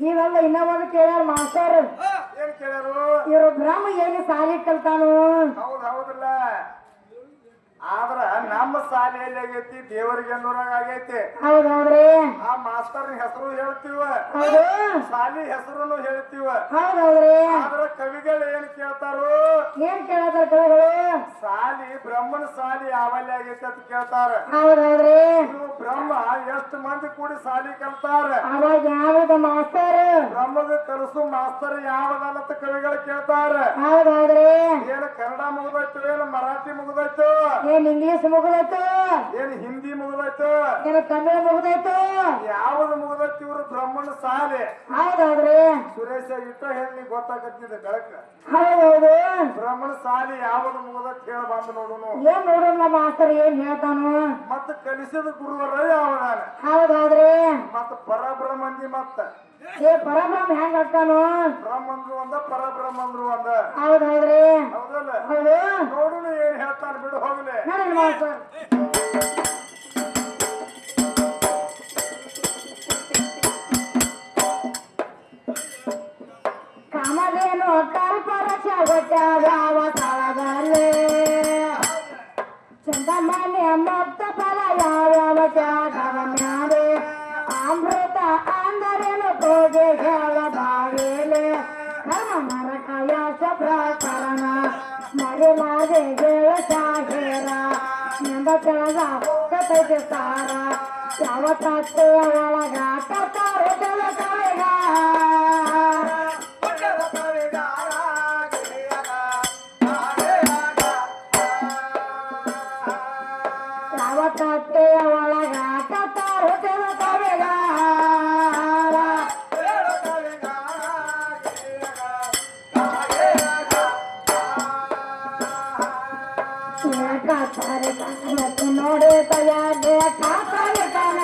ನೀವೆಲ್ಲ ಇನ್ನ ಒಂದು ಕೇಳ್ಯಾರ ಮಾಸ್ತರ್. ಏನ್ ಕೇಳ್ಯಾರು? ಇವ್ರು ಬ್ರಹ್ಮ ಏನು ಸಾಲಿ ಕಲ್ತಾನು. ಹೌದ್ ಹೌದಲ್ಲ. ಆದ್ರ ನಮ್ಮ ಶಾಲೆಯಲ್ಲಿ ಆಗೈತಿ, ದೇವರಿಗೆ ಅನ್ನೋರಾಗ ಆಗೈತಿ. ಹೌದೌದ್ರಿ. ಆ ಮಾಸ್ತರ್ ಹೆಸರು ಹೇಳ್ತೀವ, ಹೌದು. ಶಾಲಿ ಹೆಸರು ಹೇಳ್ತೀವ. ಹೌದೌದ್ರಿ. ಆದ್ರ ಕವಿಗಳು ಏನ್ ಕೇಳ್ತಾರು? ಏನ್ ಕೇಳ್ತಾರ ಕವಿಗಳು? ಶಾಲಿ ಬ್ರಹ್ಮನ ಶಾಲಿ ಯಾವಲ್ಲಿ ಆಗೈತಿ ಅಂತ ಕೇಳ್ತಾರ. ಹೌದೌದ್ರಿ. ನೀವು ಬ್ರಹ್ಮ ಎಷ್ಟು ಮಂದಿ ಕೂಡಿ ಶಾಲಿ ಕಲ್ತಾರ? ಅವಾಗ ಯಾವ್ದ ಮಾಸ್ತರ್? ಬ್ರಹ್ಮಗ ಕಲಸು ಮಾಸ್ತರ್ ಯಾವದಲ್ಲತ್ತ ಕವಿಗಳು ಕೇಳ್ತಾರ. ಹೌದೌದ್ರಿ. ಏನು ಕನ್ನಡ ಮುಗ್ದೈತು, ಏನು ಮರಾಠಿ ಮುಗ್ದೈತು, ಏನ್ ಇಂಗ್ಲಿಷ್ ಮುಗ್ದೈತು, ಏನು ಹಿಂದಿ ಮುಗ್ದೈತು, ಏನ್ ಕನ್ನಡ ಮುಗ್ದೈತು, ಯಾವ್ದು ಮುಗ್ದೈತಿ? ಇವ್ರು ಬ್ರಹ್ಮನ ಶಾಲೆ. ಹೌದೌದ್ರಿ. ಸುರೇಶ ಇಟ್ಟ ಹೇಳಿ ಗೊತ್ತಾಗತ್ತಿದೆ ಬೆಳಕ. ಹೌದೌದು. ಬ್ರಹ್ಮನ ಶಾಲೆ ಯಾವ್ದು ಮುಗ್ದೈತಿ ಹೇಳ ಬಂದು ನೋಡುನು. ಏನ್ ನೋಡೋಣ ಮಾಸ್ತರ್ ಏನ್ ಹೇಳ್ತಾನು. ಮತ್ತ ಕಲಿಸಿದ ಗುರುವರ ಯಾವದಾನ? ಹೌದೌದ್ರಿ. ಮತ್ತ ಪರಬ್ರಹ್ಮಂದಿ ಮತ್ತ ಪರಬ್ರಹ್ಮ ಹೆಂಗ್ ಆಗ್ತಾನು? ಬ್ರಹ್ಮಂದ್ರು ಒಂದ ಪರಬ್ರಹ್ಮಂದ್ರು ಒಂದ. ಹೌದೌದ್ರಿ. ಹೌದಲ್ಲ? ಹೌದು. ನೋಡುನು ಏನ್ ಹೇಳ್ತಾನ ಬಿಡು ಹೋಗ್ಲಿ. ನೋಡಿ ಮಾಸ್ತರ್. ಕಾಮಧೇನು ಕಲ್ಪರಕ್ಷ ಗೊತ್ತಾವ ಕಾಲದಲ್ಲೇ ಚಂದಮಾನ್ಯ ಮುಕ್ತ ಫಲ ಯಾವ ತ್ಯಾಗದ ಮ್ಯಾಲೆ ಅಮೃತ ಅಂದರೇನು ಪೂಜೆ ಹೇಳ ಬಾಗಿಲೆ ಕರ್ಮ ನರಕಾಯಾಸ ಪ್ರಕರಣ ಮರಿಲಾದೆ ಹೇಳ ಸಾಗೇರ ನಿಂದ ಕೆಳಗ ಕತೈತೆ ಸಾರ ಯಾವ ತತ್ತೆಯ ಒಳಗ ಕರ್ತಾರೋ ಕೆಳಗ ಯಾವ ತತ್ತೆಯ ಒಳಗ ಕರ್ತಾರೋ ಕೆಳಗ ಕಾತಾರೆ ಕನಸು ನೋಡೆ ತಯಾದೆ ಕಾತಾರೆ ಕನ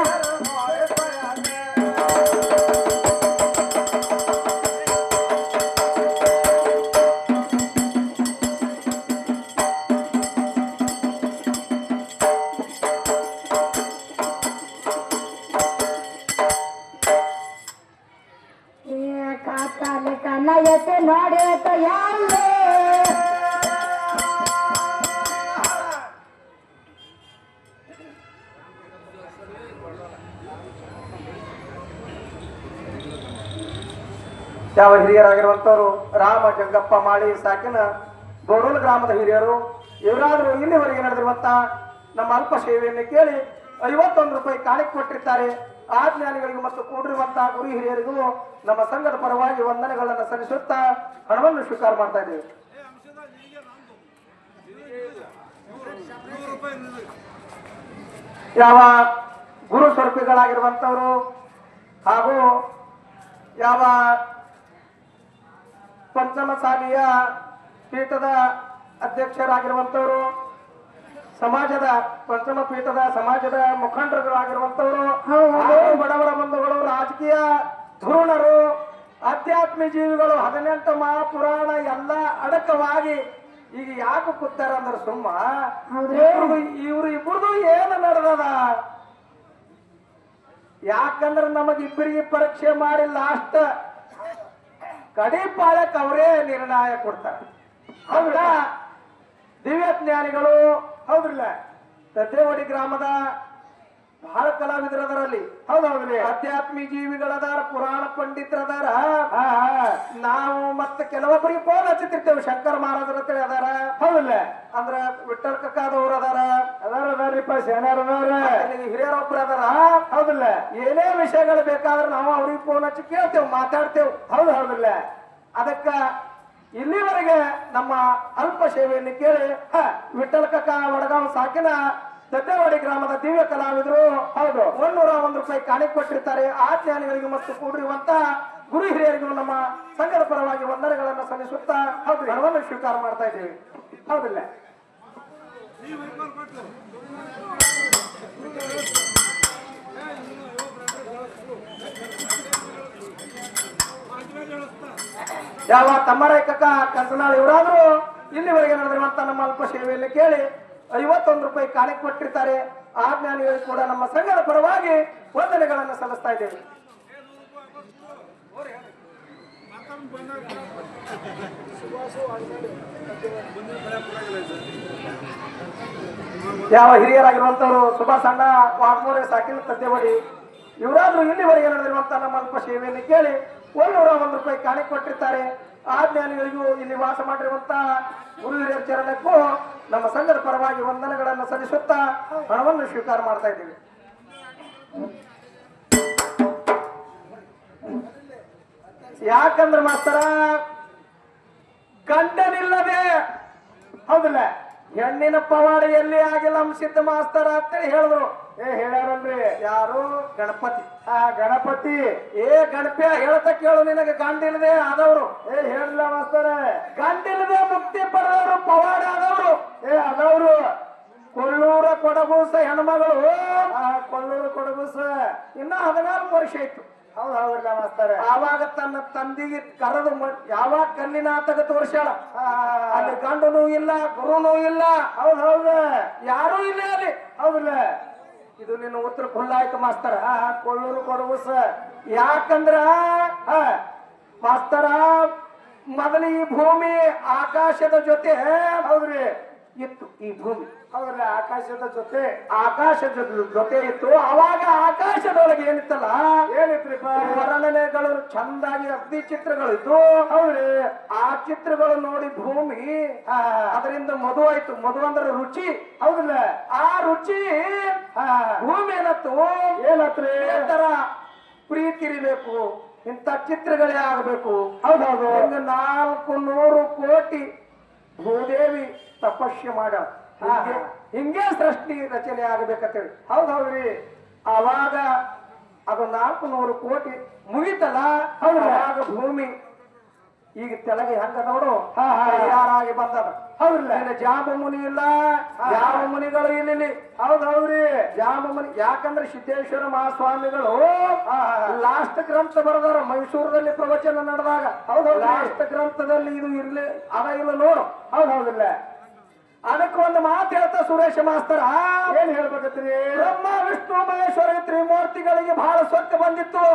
ಕಾತಾಲೆ ಕನ ಎತ್ತೆ ನೋಡೆ ತಯಾಲೆ ಯಾವ ಹಿರಿಯರಾಗಿರುವಂತವರು ರಾಮ ಜಂಗಪ್ಪ ಮಾಳಿ ಸಾಕಿನ ಗೋಡೂಲು ಗ್ರಾಮದ ಹಿರಿಯರು ಇವರಾದರೂ ಇಲ್ಲಿವರೆಗೆ ನಡೆದಿರುವಂತ ನಮ್ಮ ಅಲ್ಪ ಸೇವೆಯನ್ನು ಕೇಳಿ 51 ರೂಪಾಯಿ ಕಾಣಿಕೆ ಕೊಟ್ಟಿರ್ತಾರೆ. ಆ ಜ್ಞಾನಿಗಳಿಗೂ ಮತ್ತು ಕೂಡಿರುವಂತಹ ಗುರು ಹಿರಿಯರಿಗೂ ನಮ್ಮ ಸಂಘದ ಪರವಾಗಿ ವಂದನೆಗಳನ್ನು ಸಲ್ಲಿಸುತ್ತಾ ಹಣವನ್ನು ಸ್ವೀಕಾರ ಮಾಡ್ತಾ ಇದ್ದೇವೆ. ಯಾವ ಗುರು ಸ್ವರೂಪಿಗಳಾಗಿರುವಂತವರು ಹಾಗೂ ಯಾವ ಪಂಚಮ ಶಾಲೆಯ ಪೀಠದ ಅಧ್ಯಕ್ಷರಾಗಿರುವಂತವರು, ಸಮಾಜದ ಪಂಚಮ ಪೀಠದ ಸಮಾಜದ ಮುಖಂಡರುಗಳಾಗಿರುವಂತವರು, ಬಡವರ ಬಂಧುಗಳು, ರಾಜಕೀಯ ಧುರುಣರು, ಆಧ್ಯಾತ್ಮ ಜೀವಿಗಳು, 18 ಮಹಾಪುರಾಣ ಎಲ್ಲ ಅಡಕವಾಗಿ ಈಗ ಯಾಕೆ ಕೂತಾರ ಅಂದ್ರೆ ಸುಮ್ಮ ಇವ್ರು ಇಬ್ಬರದು ಏನು ನಡೆದದ? ಯಾಕಂದ್ರೆ ನಮಗಿಬ್ಬರಿಗೆ ಪರೀಕ್ಷೆ ಮಾಡಿ ಲಾಸ್ಟ್ ಕಡಿ ಪಾಳಕ್ ಅವರೇ ನಿರ್ಣಯ ಕೊಡ್ತಾರೆ. ಅಂತ ದಿವ್ಯ ಜ್ಞಾನಿಗಳು ಹೌದ್ರಲ್ಲ ತದ್ದೇವಡಿ ಗ್ರಾಮದ ಬಹಳ ಕಲಾವಿದರದರಲ್ಲಿ ಹೌದೌದ್ರಿ ಆಧ್ಯಾತ್ಮಿ ಜೀವಿಗಳದಾರ ಪುರಾಣ ಪಂಡಿತರದಾರ ಹಾ ಹಾ ನಾವು ಮತ್ತೆ ಕೆಲವೊಬ್ಬರಿಗೆ ಫೋನ್ ಹಚ್ಚುತ್ತಿರ್ತೇವೆ ಶಂಕರ ಮಹಾರಾಜರ ಹತ್ರ ಅದಾರ ಹೌದಲ್ಲ ಅಂದ್ರ ವಿಠಲ್ ಕಕ್ಕಾದವ್ರು ಅದಾರ ಅದಾರಿಪ್ಪ ಶೇನಾರ ಅದಾರ ಹಿರಿಯರೊಬ್ರು ಅದಾರ ಹೌದಲ್ಲ ಏನೇ ವಿಷಯಗಳು ಬೇಕಾದ್ರೆ ನಾವು ಅವ್ರಿಗೆ ಫೋನ್ ಹಚ್ಚಿ ಕೇಳ್ತೇವೆ ಮಾತಾಡ್ತೇವೆ ಹೌದಲ್ಲ ಅದಕ್ಕ ಇಲ್ಲಿವರೆಗೆ ನಮ್ಮ ಅಲ್ಪ ಸೇವೆಯನ್ನು ಕೇಳಿ ವಿಠಲ್ ಕಕ್ಕ ವಡಗಾಂವ್ ಸಾಕಿನ ದದ್ದವಾಡಿ ಗ್ರಾಮದ ದಿವ್ಯ ಕಲಾವಿದರು ಹೌದು ₹101 ಕಾಣಿಕೆ ಕೊಟ್ಟಿರ್ತಾರೆ. ಆ ಜ್ಞಾನಿಗಳಿಗೆ ಮತ್ತು ಕೂಡಿರುವಂತ ಗುರು ಹಿರಿಯರಿಗೂ ನಮ್ಮ ಸಂಘದ ಪರವಾಗಿ ವಂದನೆಗಳನ್ನು ಸಲ್ಲಿಸುತ್ತಾ ಹಣವನ್ನು ಸ್ವೀಕಾರ ಮಾಡ್ತಾ ಇದ್ದೇವೆ. ಹೌದಿಲ್ಲ ಯಾವ ತಮ್ಮರೈ ಕಕ್ಕ ಕಂಸನಾಳ್ ಇವರಾದ್ರು ಇಲ್ಲಿವರೆಗೆ ನಡೆದಿರುವಂತ ನಮ್ಮ ಅಲ್ಪ ಸೇವೆಯನ್ನು ಕೇಳಿ ₹51 ಕಾಣಿಕೆ ಕೊಟ್ಟಿರ್ತಾರೆ. ಆ ಜ್ಞಾನಿಗಳು ಕೂಡ ನಮ್ಮ ಸಂಘದ ಪರವಾಗಿ ವಂದನೆಗಳನ್ನು ಸಲ್ಲಿಸ್ತಾ ಇದ್ದೇವೆ. ಯಾವ ಹಿರಿಯರಾಗಿರುವಂತವರು ಸುಭಾಷ್ ಅಣ್ಣ ವಾಗ್ಮೋರೆ ಸಾಕಿನ ತದ್ದೇವಡಿ ಇವರಾದ್ರೂ ಇಲ್ಲಿವರೆಗೆ ನಡೆದಿರುವಂತ ನಮ್ಮ ಅಲ್ಪ ಸೇವೆಯನ್ನು ಕೇಳಿ ₹101 ಕಾಣಿಕೆ ಕೊಟ್ಟಿರ್ತಾರೆ. ಆ ಜ್ಞಾನಿಗಳಿಗೂ ಇಲ್ಲಿ ವಾಸ ಮಾಡಿರುವಂತ ಗುರು ಹಿರಿಯರ ಚರಣಕ್ಕೂ ನಮ್ಮ ಸಂಘದ ಪರವಾಗಿ ವಂದನೆಗಳನ್ನು ಸಲ್ಲಿಸುತ್ತಾ ಹಣವನ್ನು ಸ್ವೀಕಾರ ಮಾಡ್ತಾ ಇದ್ದೀವಿ. ಯಾಕಂದ್ರೆ ಮಾಸ್ತರ ಗಂಡನಿಲ್ಲದೆ ಹೌದಿಲ್ಲ ಹೆಣ್ಣಿನ ಪವಾಡಿಯಲ್ಲಿ ಆಗಿಲ್ಲ ಸಿದ್ಧ ಮಾಸ್ತರ ಅಂತೇಳಿ ಹೇಳಿದ್ರು. ಹೇಳ್ಯಾರಲ್ರಿ ಯಾರು? ಗಣಪತಿ. ಗಣಪತಿ ಗಣಪ್ಯ ಹೇಳ್ತಾ ಕೇಳು, ನಿನಗೆ ಗಂಡಿಲ್ಲದೆ ಆದವರು ಹೇಳಿಲ್ಲ ಮಾಸ್ತರ ಗಂಡಿಲ್ಲದೆ ಮುಕ್ತಿ ಪಡೆದವರು ಪವಾಡ ಆದವರು ಅದವ್ರು ಕೊಳ್ಳೂರ ಕೊಡಬೂಸ ಹೆಣ್ಮಗಳು ಕೊಳ್ಳೂರು ಕೊಡಬೂಸ ಇನ್ನ 14 ವರ್ಷ ಆಯ್ತು. ಹೌದೌದಿಲ್ಲ ಮಾಸ್ತರ ಆವಾಗ ತನ್ನ ತಂದಿಗೆ ಕರೆದು ಯಾವಾಗ ಕಲ್ಲಿನಾತಕ ತೋರ್ಸ್ಯಾಳ. ಅಲ್ಲಿ ಗಂಡನೂ ಇಲ್ಲ, ಗುರುನೂ ಇಲ್ಲ, ಹೌದೌದ ಯಾರೂ ಇಲ್ಲ ಅಲ್ಲಿ. ಹೌದಿಲ್ಲ ಇದು ನಿನ್ನ ಉತ್ತರ ಖುಲ್ಲಾಯ್ತು ಮಾಸ್ತರ. ಕೊಳ್ಳೂರು ಕೊಡಬೂಸ ಯಾಕಂದ್ರ ಮಾಸ್ತರ ಮೊದಲು ಈ ಭೂಮಿ ಆಕಾಶದ ಜೊತೆ ಹೌದ್ರಿ ಇತ್ತು. ಈ ಭೂಮಿ ಹೌದ್ರಿ ಆಕಾಶದ ಜೊತೆ ಆಕಾಶದ ಜೊತೆ ಇತ್ತು. ಅವಾಗ ಆಕಾಶದೊಳಗೆ ಏನಿತ್ತಲ್ಲ ಏನಿತ್ರಿಪ್ಪ ವರ್ಣನೆಗಳು ಚಂದಾಗಿ ಅಗ್ನಿ ಚಿತ್ರಗಳಿತ್ತು. ಹೌದ್ರಿ ಆ ಚಿತ್ರಗಳು ನೋಡಿ ಭೂಮಿ ಅದರಿಂದ ಮಧು ಆಯ್ತು. ಮಧು ಅಂದ್ರೆ ರುಚಿ. ಹೌದಿಲ್ಲ ಆ ರುಚಿ ಭೂಮಿ ಏನತ್ತು ಏನತ್ರಿ ತರ ಪ್ರೀತಿ ಇರಬೇಕು, ಇಂಥ ಚಿತ್ರಗಳೇ ಆಗಬೇಕು. ಹೌದೌದು 400 ಕೋಟಿ ಭೂದೇವಿ ತಪಸ್ಸೆ ಮಾಡ ಹಿಂಗೆ ಸೃಷ್ಟಿ ರಚನೆ ಆಗಬೇಕಂತೇಳಿ. ಹೌದೌದ್ರಿ ಅವಾಗ ಅದು 400 ಕೋಟಿ ಮುಗಿತಲ್ಲ, ಅವಾಗ ಭೂಮಿ ಈಗ ತೆಳಗೆ ಹೆಂಗ ನೋಡು ಯಾರಾಗಿ ಬಂದದ. ಹೌದಿಲ್ಲ ಜಾಮ ಮುನಿ ಇಲ್ಲ, ಯಾವ ಮುನಿಗಳು ಇಲ್ಲಿ. ಹೌದೌದ್ರಿ ಜಾಮ ಮುನಿ ಯಾಕಂದ್ರೆ ಸಿದ್ದೇಶ್ವರ ಮಹಾಸ್ವಾಮಿಗಳು ಲಾಸ್ಟ್ ಗ್ರಂಥ ಬರೆದಾರ ಮೈಸೂರಲ್ಲಿ ಪ್ರವಚನ ನಡೆದಾಗ. ಹೌದೌದು ಲಾಸ್ಟ್ ಗ್ರಂಥದಲ್ಲಿ ಇದು ಇರ್ಲಿ ಅದ ಇಲ್ಲ ನೋಡು. ಹೌದೌದಿಲ್ಲ ಅದಕ್ಕೆ ಒಂದು ಮಾತು ಹೇಳ್ತಾ ಸುರೇಶ ಮಾಸ್ತರ, ಏನ್ ಹೇಳ್ಬೇಕತ್ರಿ ಬ್ರಹ್ಮ ವಿಷ್ಣು ಮಹೇಶ್ವರ ತ್ರಿಮೂರ್ತಿಗಳಿಗೆ ಬಹಳ ಸೊಕ್ಕ ಬಂದಿತ್ತು.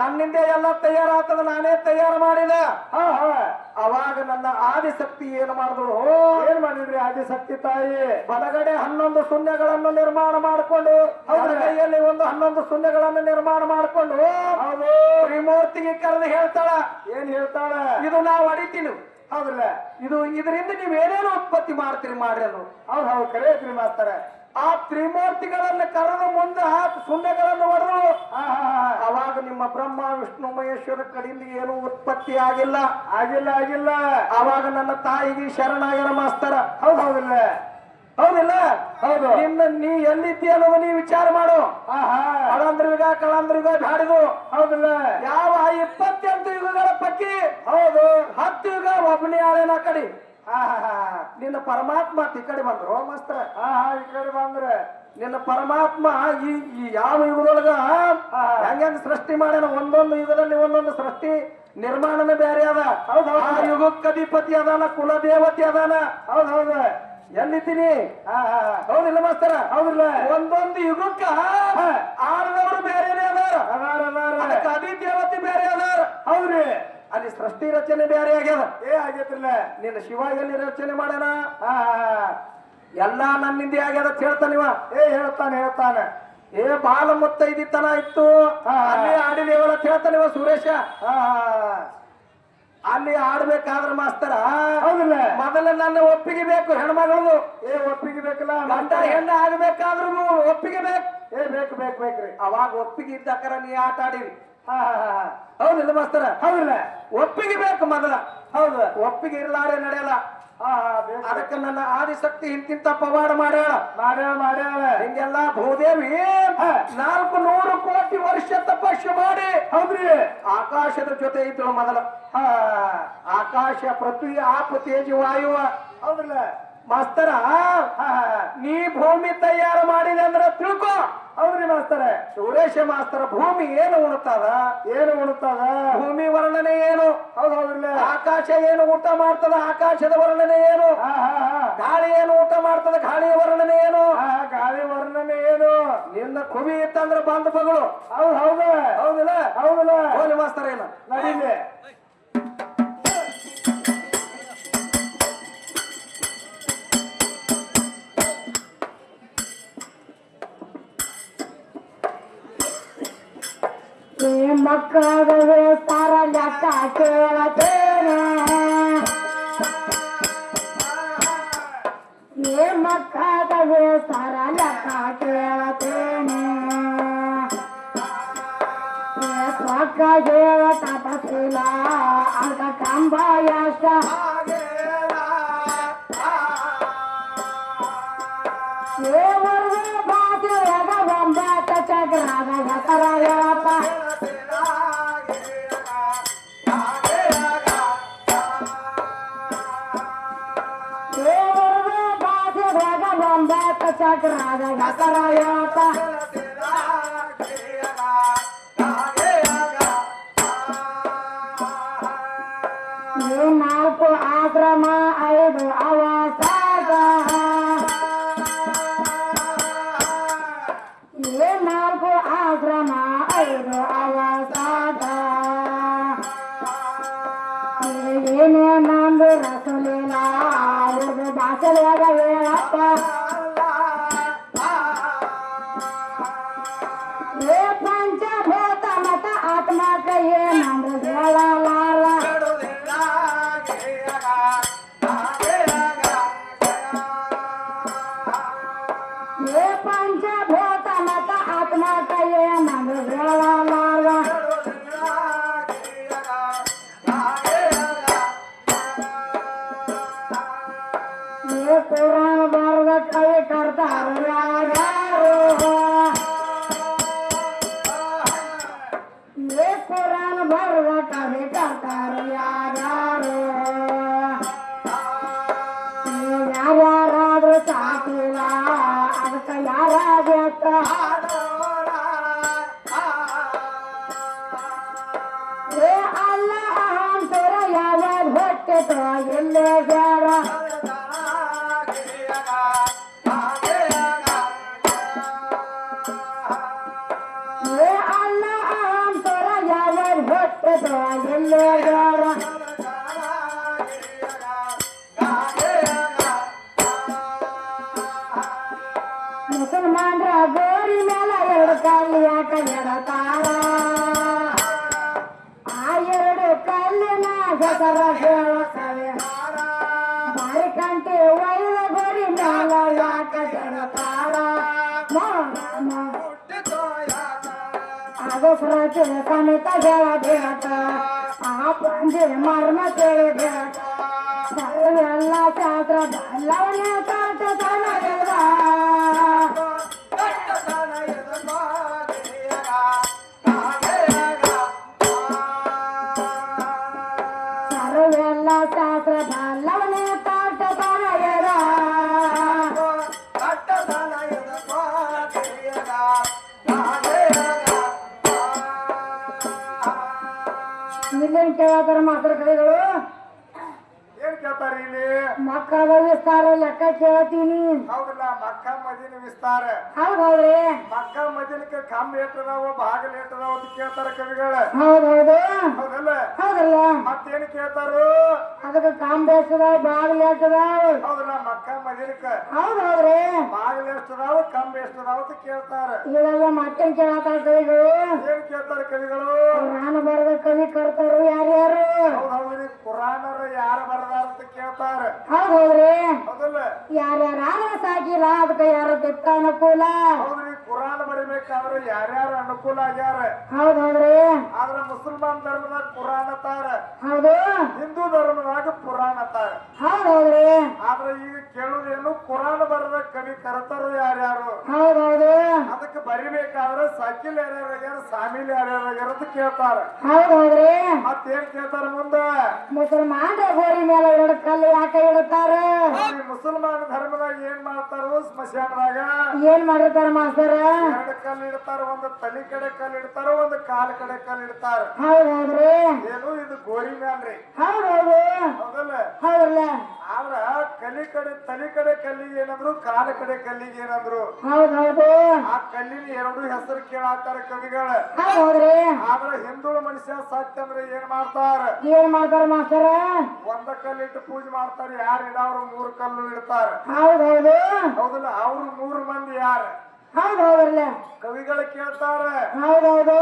ನನ್ನಿಂದ ಎಲ್ಲ ತಯಾರಾಗ್ತದ, ನಾನೇ ತಯಾರು ಮಾಡಿದೆ. ಅವಾಗ ನನ್ನ ಆದಿಶಕ್ತಿ ಏನು ಮಾಡಿದ್ರು? ಏನ್ ಮಾಡಿದ್ರಿ ಆದಿಶಕ್ತಿ ತಾಯಿ? ಬಲಗಡೆ 11 ಶೂನ್ಯಗಳನ್ನು ನಿರ್ಮಾಣ ಮಾಡಿಕೊಂಡು ಕೈಯಲ್ಲಿ ಒಂದು 11 ಶೂನ್ಯಗಳನ್ನು ನಿರ್ಮಾಣ ಮಾಡಿಕೊಂಡು ಹೌದು ತ್ರಿಮೂರ್ತಿಗೆ ಕರೆದು ಹೇಳ್ತಾಳ, ಏನ್ ಹೇಳ್ತಾಳ? ಇದು ನಾವು ಅಡಿತೀನಿ. ಹೌದಿಲ್ಲ ಇದರಿಂದ ನೀವೇನೇನು ಉತ್ಪತ್ತಿ ಮಾಡ್ತೀರಿ ಮಾಡ್ರಿ ಅದು. ಹೌದು ಕರೆ ಐತ್ರಿ ಮಾಸ್ತರ. ಆ ತ್ರಿಮೂರ್ತಿಗಳನ್ನು ಕರೆದು ಮುಂದೆ ಶೂನ್ಯಗಳನ್ನು ಹೊಡೆದು ಅವಾಗ ನಿಮ್ಮ ಬ್ರಹ್ಮ ವಿಷ್ಣು ಮಹೇಶ್ವರ ಕಡೆಯಿಂದ ಏನು ಉತ್ಪತ್ತಿ ಆಗಿಲ್ಲ. ಆಗಿಲ್ಲ ಅವಾಗ ನನ್ನ ತಾಯಿಗೆ ಶರಣಾಗ್ಯಾರ ಮಾಸ್ತರ. ಹೌದಿಲ್ಲ ಹೌದು ನೀ ಎಲ್ಲಿದ್ದೀಯ ಅನ್ನೋದು ನೀ ವಿಚಾರ ಮಾಡು. ಕಳಂದ್ರಿಗ ಬ್ಯಾಡಿದು. ಹೌದಿಲ್ಲ ಯಾವ 28 ಯುಗಗಳ ಪೈಕಿ ಹೌದು 10 ಯುಗ ಒಬ್ಬನೇ ಆಳೇನ ಕಡೆ. ನಿನ್ನ ಪರಮಾತ್ಮ ಈ ಕಡೆ ಬಂದ್ರು ಮಾಸ್ತರ. ಈ ಕಡೆ ಬಂದ್ರೆ ನಿನ್ನ ಪರಮಾತ್ಮ ಈ ಯಾವ ಯುಗದೊಳಗ ಹೆಂಗ ಸೃಷ್ಟಿ ಮಾಡ್ಯಾನ, ಒಂದೊಂದು ಯುಗದಲ್ಲಿ ಒಂದೊಂದು ಸೃಷ್ಟಿ ನಿರ್ಮಾಣನೇ ಬೇರೆ ಅದ. ಆ ಯುಗಕ್ಕೆ ಅಧಿಪತಿ ಅದಾನ, ಕುಲದೇವತೆ ಅದಾನ. ಹೌದು ಎಲ್ಲಿದ್ದೀನಿ? ಹೌದಿಲ್ಲ ಮಾಸ್ತರ? ಹೌದಿಲ್ಲ ಒಂದೊಂದು ಯುಗಕ್ಕ ಆಡದವರು ಬೇರೆನೆ ಅದಾರ, ಅದಕ್ಕೆ ಅಧಿದೇವತೆ ಬೇರೆ ಅದಾರ. ಹೌದ್ರಿ ಅಲ್ಲಿ ಸೃಷ್ಟಿ ರಚನೆ ಬೇರೆ ಆಗ್ಯದ. ಆಗೈತ್ರಲ್ಲ. ನಿನ್ನ ಶಿವ ಎಲ್ಲಿ ರಚನೆ ಮಾಡ್ಯಾನ? ಹಾ ಎಲ್ಲಾ ನನ್ನಿಂದ ಆಗ್ಯದ ಅಂತ ಹೇಳ್ತಾನಿವ. ಹೇಳ್ತಾನೆ. ಬಾಲ ಮುತ್ತೈದಿತನ ಇತ್ತು ಅಲ್ಲಿ ಆಡಿದೇವಲ್ಲ ಅಂತ ಹೇಳ್ತಾನಿವ ಸುರೇಶ. ಅಲ್ಲಿ ಆಡ್ಬೇಕಾದ್ರ ಮಾಸ್ತರ ಹೌದಿಲ್ಲ, ಮೊದಲ ನನ್ನ ಒಪ್ಪಿಗೆ ಬೇಕು. ಹೆಣ್ಮಗಳು ಒಪ್ಪಿಗೆ ಬೇಕಲ್ಲ. ಗಂಡ ಹೆಣ್ಣು ಆಗ್ಬೇಕಾದ್ರೂ ಒಪ್ಪಿಗೆ ಬೇಕು. ಬೇಕ್ರಿ. ಅವಾಗ ಒಪ್ಪಿಗೆ ಇದ್ದಕ್ಕರ ನೀ ಆಟ ಆಡಿರಿ. ಹಾ ಹೌದಿಲ್ಲ ಮಾಸ್ತರ? ಹೌದಿಲ್ಲ, ಒಪ್ಪಿಗೆ ಬೇಕು ಮೊದಲ. ಹೌದು. ಒಪ್ಪಿಗೆ ಇರ್ಲಾರೆ ನಡೆಯಲ್ಲ. ಅದಕ್ಕೆ ನನ್ನ ಆದಿಶಕ್ತಿ ಇಂತಿಂತ ಪವಾಡ ಮಾಡ್ಯಾಳ. ಹಿಂಗೆಲ್ಲ ಭೂದೇವಿ 400 ಕೋಟಿ ವರ್ಷ ತಪಸ್ಸು ಮಾಡಿ ಹೌದ್ರಿ ಆಕಾಶದ ಜೊತೆ ಇದ್ದಳು ಮೊದಲ. ಆಕಾಶ ಪೃಥ್ವಿ ಆಪ ತೇಜ ವಾಯುವ. ಹೌದಿಲ್ಲ ಮಾಸ್ತರ, ನೀ ಭೂಮಿ ತಯಾರು ಮಾಡಿದೆ ಅಂದ್ರೆ ತಿಳ್ಕೊ. ಹೌದ್ರಿ ಮಾಸ್ತರ. ಸುರೇಶ ಮಾಸ್ತರ, ಭೂಮಿ ಏನು ಉಣ್ತದ? ಭೂಮಿ ವರ್ಣನೆ ಏನು? ಹೌದಿಲ್ಲ. ಆಕಾಶ ಏನು ಊಟ ಮಾಡ್ತದ? ಆಕಾಶದ ವರ್ಣನೆ ಏನು? ಗಾಳಿ ಏನು ಊಟ ಮಾಡ್ತದ? ಗಾಳಿಯ ವರ್ಣನೆ ಏನು? ಗಾಳಿ ವರ್ಣನೆ ಏನು? ನಿನ್ನ ಕುವಿ ಇತ್ತಂದ್ರೆ ಬಂದ ಬಗಳು. ಹೌದಿಲ್ಲ. ಹೋಲಿ ಮಾಸ್ತರ, ಏನು ನಡೀಲಿ. ಮಕ್ಕಳ ವಿಸ್ತಾರ ಲೆಕ್ಕ ಕೇಳತೇನೆ. ಮಕ್ಕಳ ವಿಸ್ತಾರ ಲೆಕ್ಕ ಕೇಳತೇನೆ. ಸ್ವಕ್ಕ ಹೇಳ ತಪಸ್ಸಿಲ್ಲ ಅರ್ಧ ಕಂಬ ಎಷ್ಟ. ಬಾಸಿಯಾಗ 9 ಚಕ್ರದ ಹೆಸರ ಹೇಳಪ್ಪ. ಬಾಸಿಯಾಗ 9 ಚಕ್ರದ ಹೆಸರ ಹೇಳಪ್ಪ. ನಾಲ್ಕು ಆಶ್ರಮ 5 ಅವಸಾದ. 4 ಆಶ್ರಮ 5 ಅವಸಾದ. ಏನೇ ನಂದು ರಸಲಿಲ್ಲ ಅವ್ರದ್ದು ಬಾಸಲ್ಯಾಗ ಹೇಳಪ್ಪ. ಪಂಚಭೂತ ಮತ ಆತ್ಮಕ ಏನಂದ್ರೆ ಹೇಳಲಾರ. ಪಂಚಭೂತ ಮತ ಆತ್ಮಕ ಏನಂದ್ರೆ ಹೇಳಲಾರ. ಪುರಾಣ ಬರದ ಕವಿ ಕರ್ತಾರ ಯಾರು? ಪುರಾಣ ಬರದ ಕವಿ ಕರ್ತಾರ ಯಾರು? ಯಾರ್ಯಾರಾದ್ರೂ ಸಾಕಿಲ್ಲ ಅದಕ್ಕೆ ಯಾರಾಗತ್ತ. ಅಲ್ಲ ಅಹಂಸರ ಯಾವಾಗ ಹೊಟ್ಟಿತು ಇಲ್ಲೇ ಜಾರ. ಅಲ್ಲ ಅಹಂಸರ ಯಾವಾಗ ಹೊಟ್ಟಿತು ಇಲ್ಲೇ ಜಾರ. ಮುಸಲ್ಮಾನ್ರ ಗೋರಿ ಮೇಲೆ 2 ಕಲ್ಲು ಯಾಕ ಎಡತಾರ? ಆ 2 ಕಲ್ಲಿನ ಹೆಸರ ಹೇಳಕವೆ. ಮಾರಿಕಂಟಿ ಒಯ್ದ ಗೋರಿ ಮೇಲೆ ಯಾಕ ಎಡತಾರ? ಅದಕ್ಕೆ ಸಮೇತ ಹೇಳಬೇಕ. ಆ ಪಂಜೆ ಮರ್ಮ ತಿಳಿಬೇಕ. ಸರ್ವೆಲ್ಲ ಶಾಸ್ತ್ರ ಬಲ್ಲವನೇ ಕರ್ತನ ಸರ್ವೆಲ್ಲ ಶಾಸ್ತ್ರ ಬಲ್ಲವನೇ ಕರ್ತನ ಇಲ್ಲೇನ್ ಕೇಳತ್ತಾರ ಮಾಸ್ತರ ಕಡೆಗಳು? ಏನ್ ಕೇಳ್ತಾರ ಇಲ್ಲಿ? ಮಕ್ಕಳ ವಿಸ್ತಾರ ಲೆಕ್ಕ ಕೇಳ್ತೀನಿ. ಹೌದಲ್ಲ, ಮಕ್ಕ ಮದಿನ ಮುಗಿಸ್ತಾರೆ. ಹೌದ್ ಹೌದ್ರಿ ಮಕ್ಕ ಮದಿನಕ್ಕೆ ಕಂಬ ಏಟದಾವ ಬಾಗಿಲು ಏಟದಾವ ಅಂತ ಕೇಳ್ತಾರ ಕವಿಗಳ. ಹೌದ್ ಹೌದು ಹೌದಲ್ಲ? ಹೌದಲ್ಲ ಮತ್ತೇನು ಕೇಳ್ತಾರು? ಅದಕ್ಕೆ ಕಾಂಬ ಎಷ್ಟದಾವ ಬಾಗಿಲು ಎಷ್ಟದಾವ. ಹೌದಲ್ಲ? ಮಕ್ಕ ಮದಿನಕ್ಕ ಹೌದ್ ಹೌದ್ರಿ ಬಾಗಿಲು ಎಷ್ಟದಾವ ಕಂಬ ಎಷ್ಟದಾವ ಅಂತ ಕೇಳ್ತಾರ. ಇವೆಲ್ಲ ಮತ್ತೇನ್ ಕೇಳತ್ತಾರ ಕವಿಗಳು? ಏನ್ ಕೇಳ್ತಾರ ಕವಿಗಳು? ನಾನು ಬರೆದ ಕವಿ ಕರ್ತಾರು ಯಾರ್ಯಾರು? ಹೌದ್ ಹೌದ್ರಿ ಪುರಾಣರ ಯಾರು ಬರದಾರ ಅಂತ ಕೇಳ್ತಾರ. ಹೌದ್ ಹೌದ್ರಿ ಹೌದಲ್ಲ? ಯಾರ್ಯಾರ ಸಾಕಿಲ್ಲ ಅದಕ್ಕೆ ಯಾರ ತಿಕ್ಕ ಅನುಕೂಲ. ಹೌದ್ರಿ ಪುರಾಣ ಬರಿಬೇಕಾದ್ರೆ ಯಾರ್ಯಾರು ಅನುಕೂಲ ಆಗ್ಯಾರ. ಹೌದ್ ಹೌದ್ರಿ ಆದ್ರ ಮುಸಲ್ಮಾನ್ ಧರ್ಮದಾಗ ಪುರಾಣ ತಾರ, ಹೌದು ಹಿಂದೂ ಧರ್ಮದಾಗ ಪುರಾಣ ತಾರ. ಹೌದ್ ಹೌದ್ರಿ ಆದ್ರೆ ಈಗ ಕೇಳುದೇನು ಪುರಾಣ ಬರದ ಕವಿ ಕರ್ತಾರು ಯಾರ್ಯಾರು. ಹೌದ್ ಹೌದು ಅದಕ್ಕೆ ಬರಿಬೇಕಾದ್ರೆ ಸಕಿಲ್ ಯಾರ್ಯಾರ ಸಾಮಿಲ್ ಯಾರ್ಯಾರ ಅಂತ ಕೇಳ್ತಾರ. ಹೌದ್ ಹೌದ್ರಿ ಮತ್ತೇನ್ ಕೇಳ್ತಾರ ಮುಂದ? ಮುಸಲ್ಮಾನ ಗೋರಿ ಮೇಲೆ ಎರಡು ಕಲ್ಲು ಯಾಕೆ ಇಡುತ್ತಾರ? ಈ ಮುಸಲ್ಮಾನ ಧರ್ಮದಾಗ ಏನ್ ಮಾಡ್ತಾರೋ ಸ್ಮಶಾನದಾಗ ಏನ್ ಮಾಡಿರ್ತಾರ ಮಾಸ್ತರ? ಎರಡು ಕಲ್ಲು ಇಡ್ತಾರ, ಒಂದು ತಲಿ ಕಡೆ ಕಲ್ಲು ಇಡ್ತಾರ, ಒಂದು ಕಾಲ್ ಕಡೆ ಕಲ್ಲು ಇಡ್ತಾರ. ಹೌದ್ ಹೌದ್ರಿ ಏನು ಇದು ಗೋರಿ ಮ್ಯಾಲ್ರಿ. ಹೌದ್ ಹೌದು ಹೌದಲ್ಲ? ಹೌದಲ್ಲ ಆದ್ರ ತಲಿ ಕಡೆ ಕಲ್ಲಿಗೆ ಏನಂದ್ರು, ಕಾಲ ಕಡೆ ಕಲ್ಲಿಗೆ ಏನಂದ್ರು. ಹೌದ್ ಹೌದು ಆ ಕಲ್ಲಿನ ಎರಡು ಹೆಸರು ಕೇಳಾತಾರ ಕವಿಗಳ. ಹೌದ್ ಹೌದ್ರಿ ಆದ್ರ ಹಿಂದೂ ಮನುಷ್ಯ ಸತ್ಯ ಅಂದ್ರೆ ಏನ್ ಮಾಡ್ತಾರ? ಏನ್ ಮಾಡ್ತಾರ ಮಾಸ್ತರ? ಒಂದ ಕಲ್ಲಿಟ್ಟು ಪೂಜೆ ಮಾಡ್ತಾರ. ಯಾರು ಇಡವ್ರು 3 ಕಲ್ಲು ಇಡ್ತಾರ. ಹೌದ್ ಹೌದು ಹೌದಲ್ಲ? ಅವ್ರು 3 ಮಂದಿ ಯಾರು? ಹೌದ್ ಹೌದ್ರಲ್ಲ ಕವಿಗಳ ಕೇಳ್ತಾರ. ಹೌದ್ ಹೌದು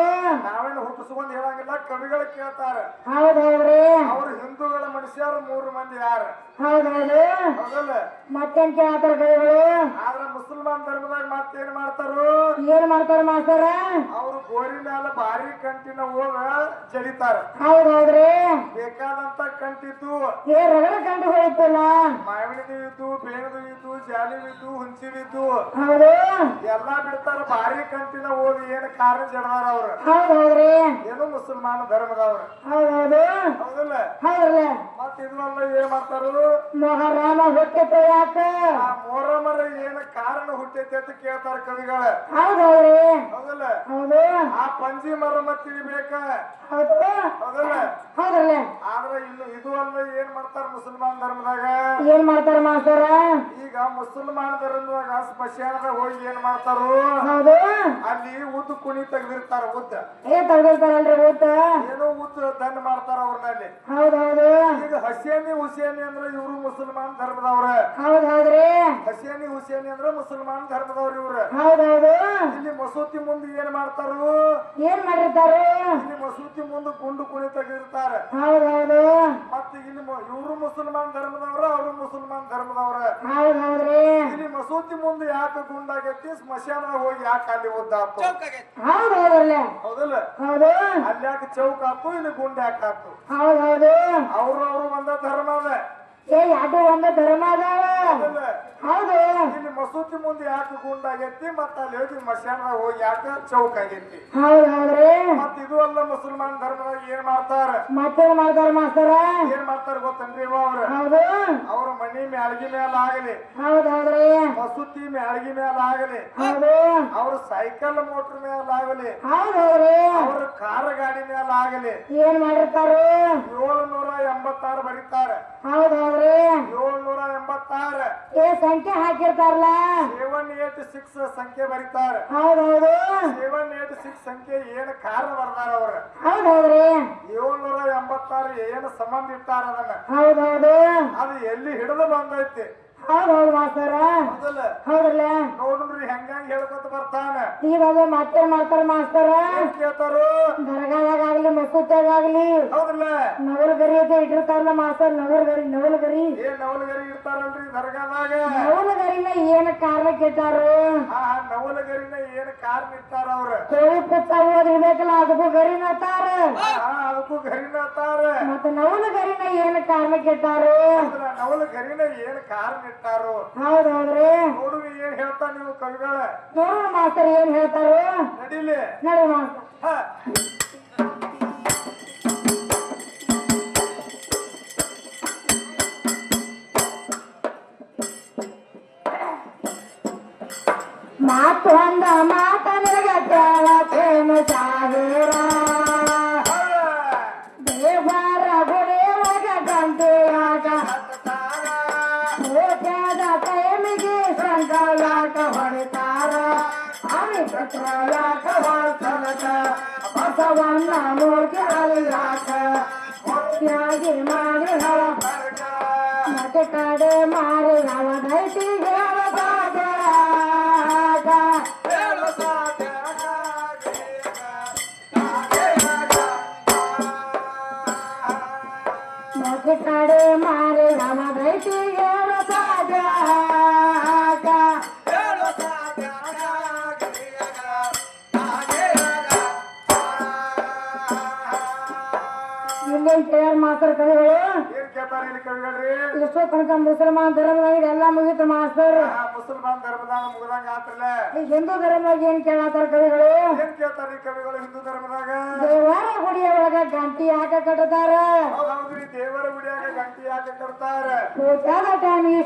ನಾವೇನು ಹುಟ್ಟಿಸ್ಕೊಂಡ್ ಹೇಳಂಗಿಲ್ಲ, ಕವಿಗಳ ಕೇಳ್ತಾರ. ಹೌದ್ ಹೌದ್ರಿ ಅವ್ರು ಹಿಂದೂಗಳ ಮನುಷ್ಯರು 3 ಮಂದಿ ಯಾರು? ಹೌದ್ ಹೌದು ಹೌದಲ್ಲ? ಮತ್ತೇನ್ ಕೇಳ್ತಾರ ಕವಿಗಳು? ಆದ್ರ ಮುಸಲ್ಮಾನ್ ಧರ್ಮದಾಗ ಮತ್ತೇನ್ ಮಾಡ್ತಾರು? ಏನ್ ಮಾಡ್ತಾರ ಮಾಸ್ತರ? ಅವ್ರು ಗೋರಿ ಮ್ಯಾಲ ಭಾರಿ ಕಂಟಿನ ಹೋಗ ಜಡಿತಾರ. ಹೌದ್ ಹೌದ್ರಿ ಬೇಕಾದಂತ ಕಂಟಿದ್ದು ರಗಡ ಕಂಡು ಹೋಯ್ತಲ್ಲ. ಮಾವಿನದು ಇದ್ದು, ಬೇಣದು ಇದ್ದು, ಜಾಲಿವು ಇದ್ದು, ಹುಂಚಿವಿದ್ದು ಹೌದು ಎಲ್ಲಾ ಬಿಡ್ತಾರ. ಭಾರಿ ಕಂಟಿನ ಹೋಗಿ ಏನ್ ಕಾರಣ ಜಡದಾರ ಅವ್ರು. ಹೌದ್ ಹೌದ್ರಿ ಏನು ಮುಸಲ್ಮಾನ ಧರ್ಮದವ್ರು. ಹೌದ್ ಹೌದು ಹೌದಲ್ಲ? ಹೌದ್ರಲ್ಲ ಮತ್ ಇದನ್ನ ಏನ್ ಮಾಡ್ತಾರು? ಮೊಹರಮ ಹುಟ್ಟಿತು ಯಾಕ? ಆ ಮೊಹರಮರ ಏನ ಕಾರಣ ಹುಟ್ಟೈತಿ ಅಂತ ಕೇಳ್ತಾರ ಕವಿಗಳ. ಹೌದ್ ಹೌದ್ರಿ ಹೌದಲ್ಲ? ಹೌದು ಆ ಪಂಜಿ ಮರಮ ತಿಳಿಬೇಕ. ಹೌದು ಹೌದಲ್ಲ? ಹೌದ್ರಲ್ಲ ಆದ್ರ ಇನ್ನು ಇದು ಅಲ್ಲ ಏನ್ ಮಾಡ್ತಾರ ಮುಸಲ್ಮಾನ್ ಧರ್ಮದಾಗ? ಏನ್ ಮಾಡ್ತಾರ ಮಾಸ್ತರ? ಈಗ ಮುಸಲ್ಮಾನ ಧರ್ಮದಾಗ ಸ್ಮಶಾನದಾಗ ಹೋಗಿ ಏನ್ ಮಾಡ್ತಾರು? ಹೌದು ಅಲ್ಲಿ ಉದ್ದ ಕುಣಿ ತೆಗ್ದಿರ್ತಾರ. ಉದ್ದ ತೆಗ್ದಿರ್ತಾರಲ್ರಿ ಊಟ. ಏನೋ ಉದ್ದ ದಂಡ ಮಾಡ್ತಾರ ಅವ್ರಲ್ಲಿ. ಹೌದ್ ಹೌದು ಈಗ ಹಸೇನಿ ಹುಸೇನಿ ಅಂದ್ರೆ ಇವ್ರು ಮುಸಲ್ಮಾನ್ ಧರ್ಮದವ್ರ. ಹೌದ್ ಹೌದ್ರಿ ಹಸೇನಿ ಹುಸೇನಿ ಅಂದ್ರೆ ಮುಸಲ್ಮಾನ್ ಧರ್ಮದವ್ರ ಇವ್ರ. ಹೌದ್ ಹೌದು ಇಲ್ಲಿ ಮಸೂತಿ ಮುಂದೆ ಏನ್ ಮಾಡ್ತಾರು? ಏನ್ ಮಾಡಿರ್ತಾರು? ಇಲ್ಲಿ ಮಸೂತಿ ಮುಂದೆ ಗುಂಡು ಕುಣಿ ತೆಗೆದಿರ್ತಾರ. ಹೌದ್ ಹೌದು ಮತ್ತೆ ಇಲ್ಲಿ ಇವ್ರು ಮುಸಲ್ಮಾನ್ ಧರ್ಮದವ್ರ, ಅವ್ರು ಮುಸಲ್ಮಾನ್ ಧರ್ಮದವ್ರ. ಹೌದ್ ಹೌದ್ರಿ ಇಲ್ಲಿ ಮಸೂತಿ ಮುಂದೆ ಯಾಕೆ ಗುಂಡಾಗೈತಿ? ಸ್ಮಶಾನದಾಗ ಹೋಗಿ ಯಾಕೆ ಅಲ್ಲಿ ಉದ್ದಾತು? ಹೌದ್ ಹೌದ್ರಲ್ಲ ಹೌದಲ್ಲ? ಹೌದು ಅಲ್ಲಿ ಯಾಕೆ ಚೌಕ್ ಹಾಕು, ಇಲ್ಲಿ ಗುಂಡ ಯಾಕೆ ಹಾಕು? ಹೌದ್ ಹೌದು ಅವ್ರು ಒಂದ ಧರ್ಮ ಅದ. ಯಾಕೆ ಒಂದು ಧರ್ಮ ಅದಾವ. ಹೌದಲ್ಲ? ಹೌದು ಇಲ್ಲಿ ಮಸೂತಿ ಮುಂದೆ ಯಾಕೆ ಗುಂಡಾಗೈತಿ, ಮತ್ತ ಅಲ್ಲಿ ಹೋಗಿ ಸ್ಮಶಾನದಾಗ ಹೋಗಿ ಯಾಕೆ ಚೌಕ್ ಆಗೈತಿ? ಹೌದ್ ಹೌದ್ರಿ ಮತ್ ಇದು ಅಲ್ಲ ಮುಸಲ್ಮಾನ್ ಧರ್ಮದಾಗ ಏನ್ ಮಾಡ್ತಾರ? ಮತ್ತೇನ್ ಮಾಡ್ತಾರ ಮಾಸ್ತರ? ಏನ್ ಮಾಡ್ತಾರ ಗೊತ್ತನ್ರಿ ಅವ್ರ? ಹೌದು ಅವ್ರ ಮನಿ ಮ್ಯಾಳ್ಗಿ ಮ್ಯಾಲ ಆಗಲಿ, ಹೌದ್ ಹೌದ್ರಿ ಮಸೂತಿ ಮ್ಯಾಳ್ಗಿ ಮ್ಯಾಲ ಆಗಲಿ, ಹೌದು ಅವ್ರ ಸೈಕಲ್ ಮೋಟರ್ ಮ್ಯಾಲ ಆಗಲಿ, ಹೌದ್ ಹೌದ್ರಿ ಅವ್ರ ಕಾರ್ ಗಾಡಿ ಮ್ಯಾಲ ಆಗಲಿ ಏನ್ ಮಾಡಿರ್ತಾರು? 786 ಬರೀತಾರ. ಹೌದ್ ಹೌದ್ರಿ 786 ಸಂಖ್ಯೆ ಹಾಕಿರ್ತಾರಲ್ಲ. 786 ಸಂಖ್ಯೆ ಬರೀತಾರ. ಹೌದ್ ಹೌದು 786 ಸಂಖ್ಯೆ ಏನ್ ಕಾರಣ ಬರ್ದಾರ ಅವ್ರ? ಹೌದ್ ಹೌದ್ರಿ 786 ಏನ್ ಸಂಬಂಧ ಇಟ್ಟಾರ ಅದನ್ನ? ಹೌದ್ ಹೌದು ಅದು ಎಲ್ಲಿ ಹಿಡಿದು ಬಂದೈತಿ? ಹೌದ್ ಹೌದು ಮಾಸ್ತರ. ಹೌದಲ್ಲ? ಹೌದಲ್ಲ ನೋಡ್ರಿ ಹೆಂಗಂಗ್ ಹೇಳ್ಕೊತ ಬರ್ತಾನ. ಈಗ ಮತ್ತೆ ಮಾಡ್ತಾರ ಮಾಸ್ತರ? ಏನ್ ಕೇಳ್ತಾರು? ದರ್ಗಾದಾಗಲಿ ಮಸೂತಿಯಾಗಲಿ ಹೌದಲ್ಲ? ನವಲ್ ಗರಿ ಅಂತ ಇಟ್ಟಿರ್ತಾರಲ್ಲ ಮಾಸ್ತರ. ನವಲ್ ಗರಿ ಏನ್ ನವಲಗರಿ ಇಡ್ತಾರಲ್ರಿ ದರ್ಗಾದಾಗ? ನವಲ್ ಗರಿನ ಏನ್ ಕಾರಣ ಕೆಟ್ಟಾರು? ಆ ನವಲಗರಿನ ಏನ್ ಕಾರಣ ಇಟ್ಟಾರ ಅವ್ರ? ಕೋಳಿ ಪುತ್ತ ಓದ್ ಇರ್ಬೇಕಲ್ಲ ಅದಕ್ಕೂ ಗರಿನ ಅತ್ತಾರ. ಅದಕ್ಕೂ ಗರಿನ ಅತ್ತಾರ. ಮತ್ತೆ ನವಲ್ ಗರಿನ ಏನ್ ಕಾರಣ ಕೆಟ್ಟಾರು? ನವಲಗರಿನ ಏನ್ ಕಾರಣ ಇಟ್ಟಾರು? ಹೌದ್ ಹೌದ್ರಿ ನೋಡ್ರಿ ಏನ್ ಹೇಳ್ತಾ ನೀವು ಕವಿಗಳ? ನೋಡೋಣ ಮಾಸ್ತರ್ ಏನ್ ಹೇಳ್ತಾರು. ನಡೀಲಿ ನೋಡಿ ಮಾಸ್ತರ್. ಮಾತು ಅಂದ ಮಾತನಿಗ ಕೇಳತೇನು ಸಾವಿರ ದೇವರ ಗುಡಿಯೊಳಗ ಗಂಟೆಯಾಗ ಓಟ್ಯಾದ ಕೈಮಿಗೆ ಸಂಕಲಾಟ ಹೊಡಿತ ಚಕ್ರ ಯಾಕ ಹೊರತನಕ ಬಸವಣ್ಣ ಮೂರ್ತಿ ಅಲ್ಲಾಕ ಮುಕ್ತಿಯಾಗಿ ಮಾಡಿ ಹಳ ಮತ್ತೆ ಕಡೆ ಮಾರಿ ಅವಧೈತಿ ಹೇಳ ಮತ್ತೆ ಕಡೆ ಮಾರಿ ಅವಧೈತಿ ಹೇಳ ಇಲ್ಲೇನ್ ಕೇಳ್ಯಾರ ಮಾಸ್ತರ್ ಕವಿಗಳು ಏನ್ ಕೇಳ್ತಾರ ಇಲ್ಲಿ ಕವಿಗಳ್ರಿ ಎಷ್ಟೋ ತನಕ ಮುಸಲ್ಮಾನ್ ಧರ್ಮದಾಗ ಎಲ್ಲ ಮುಗಿತು ಮಾಸ್ತರ್ ಮುಸಲ್ಮಾನ್ ಧರ್ಮದಾಗ ಮುಗ್ದಂಗ ಆತ್ರಲ್ಲ ಈ ಹಿಂದೂ ಧರ್ಮದಾಗ ಏನ್ ಕೇಳತ್ತಾರ ಕವಿಗಳು ಏನ್ ಕೇಳ್ತಾರ್ರಿ ಕವಿಗಳು ಹಿಂದೂ ಧರ್ಮದಾಗ ದೇವರ ಗುಡಿಯ ಒಳಗ ಗಂಟಿ ಯಾಕ ಕಟ್ಟತಾರ ಹೌದ್ರಿ ದೇವರ ಗುಡಿಯಾಗ ಗಂಟಿ ಯಾಕೆ ಕಟ್ತಾರ ಪೂಜಾದ ಟೈಮಿಗೆ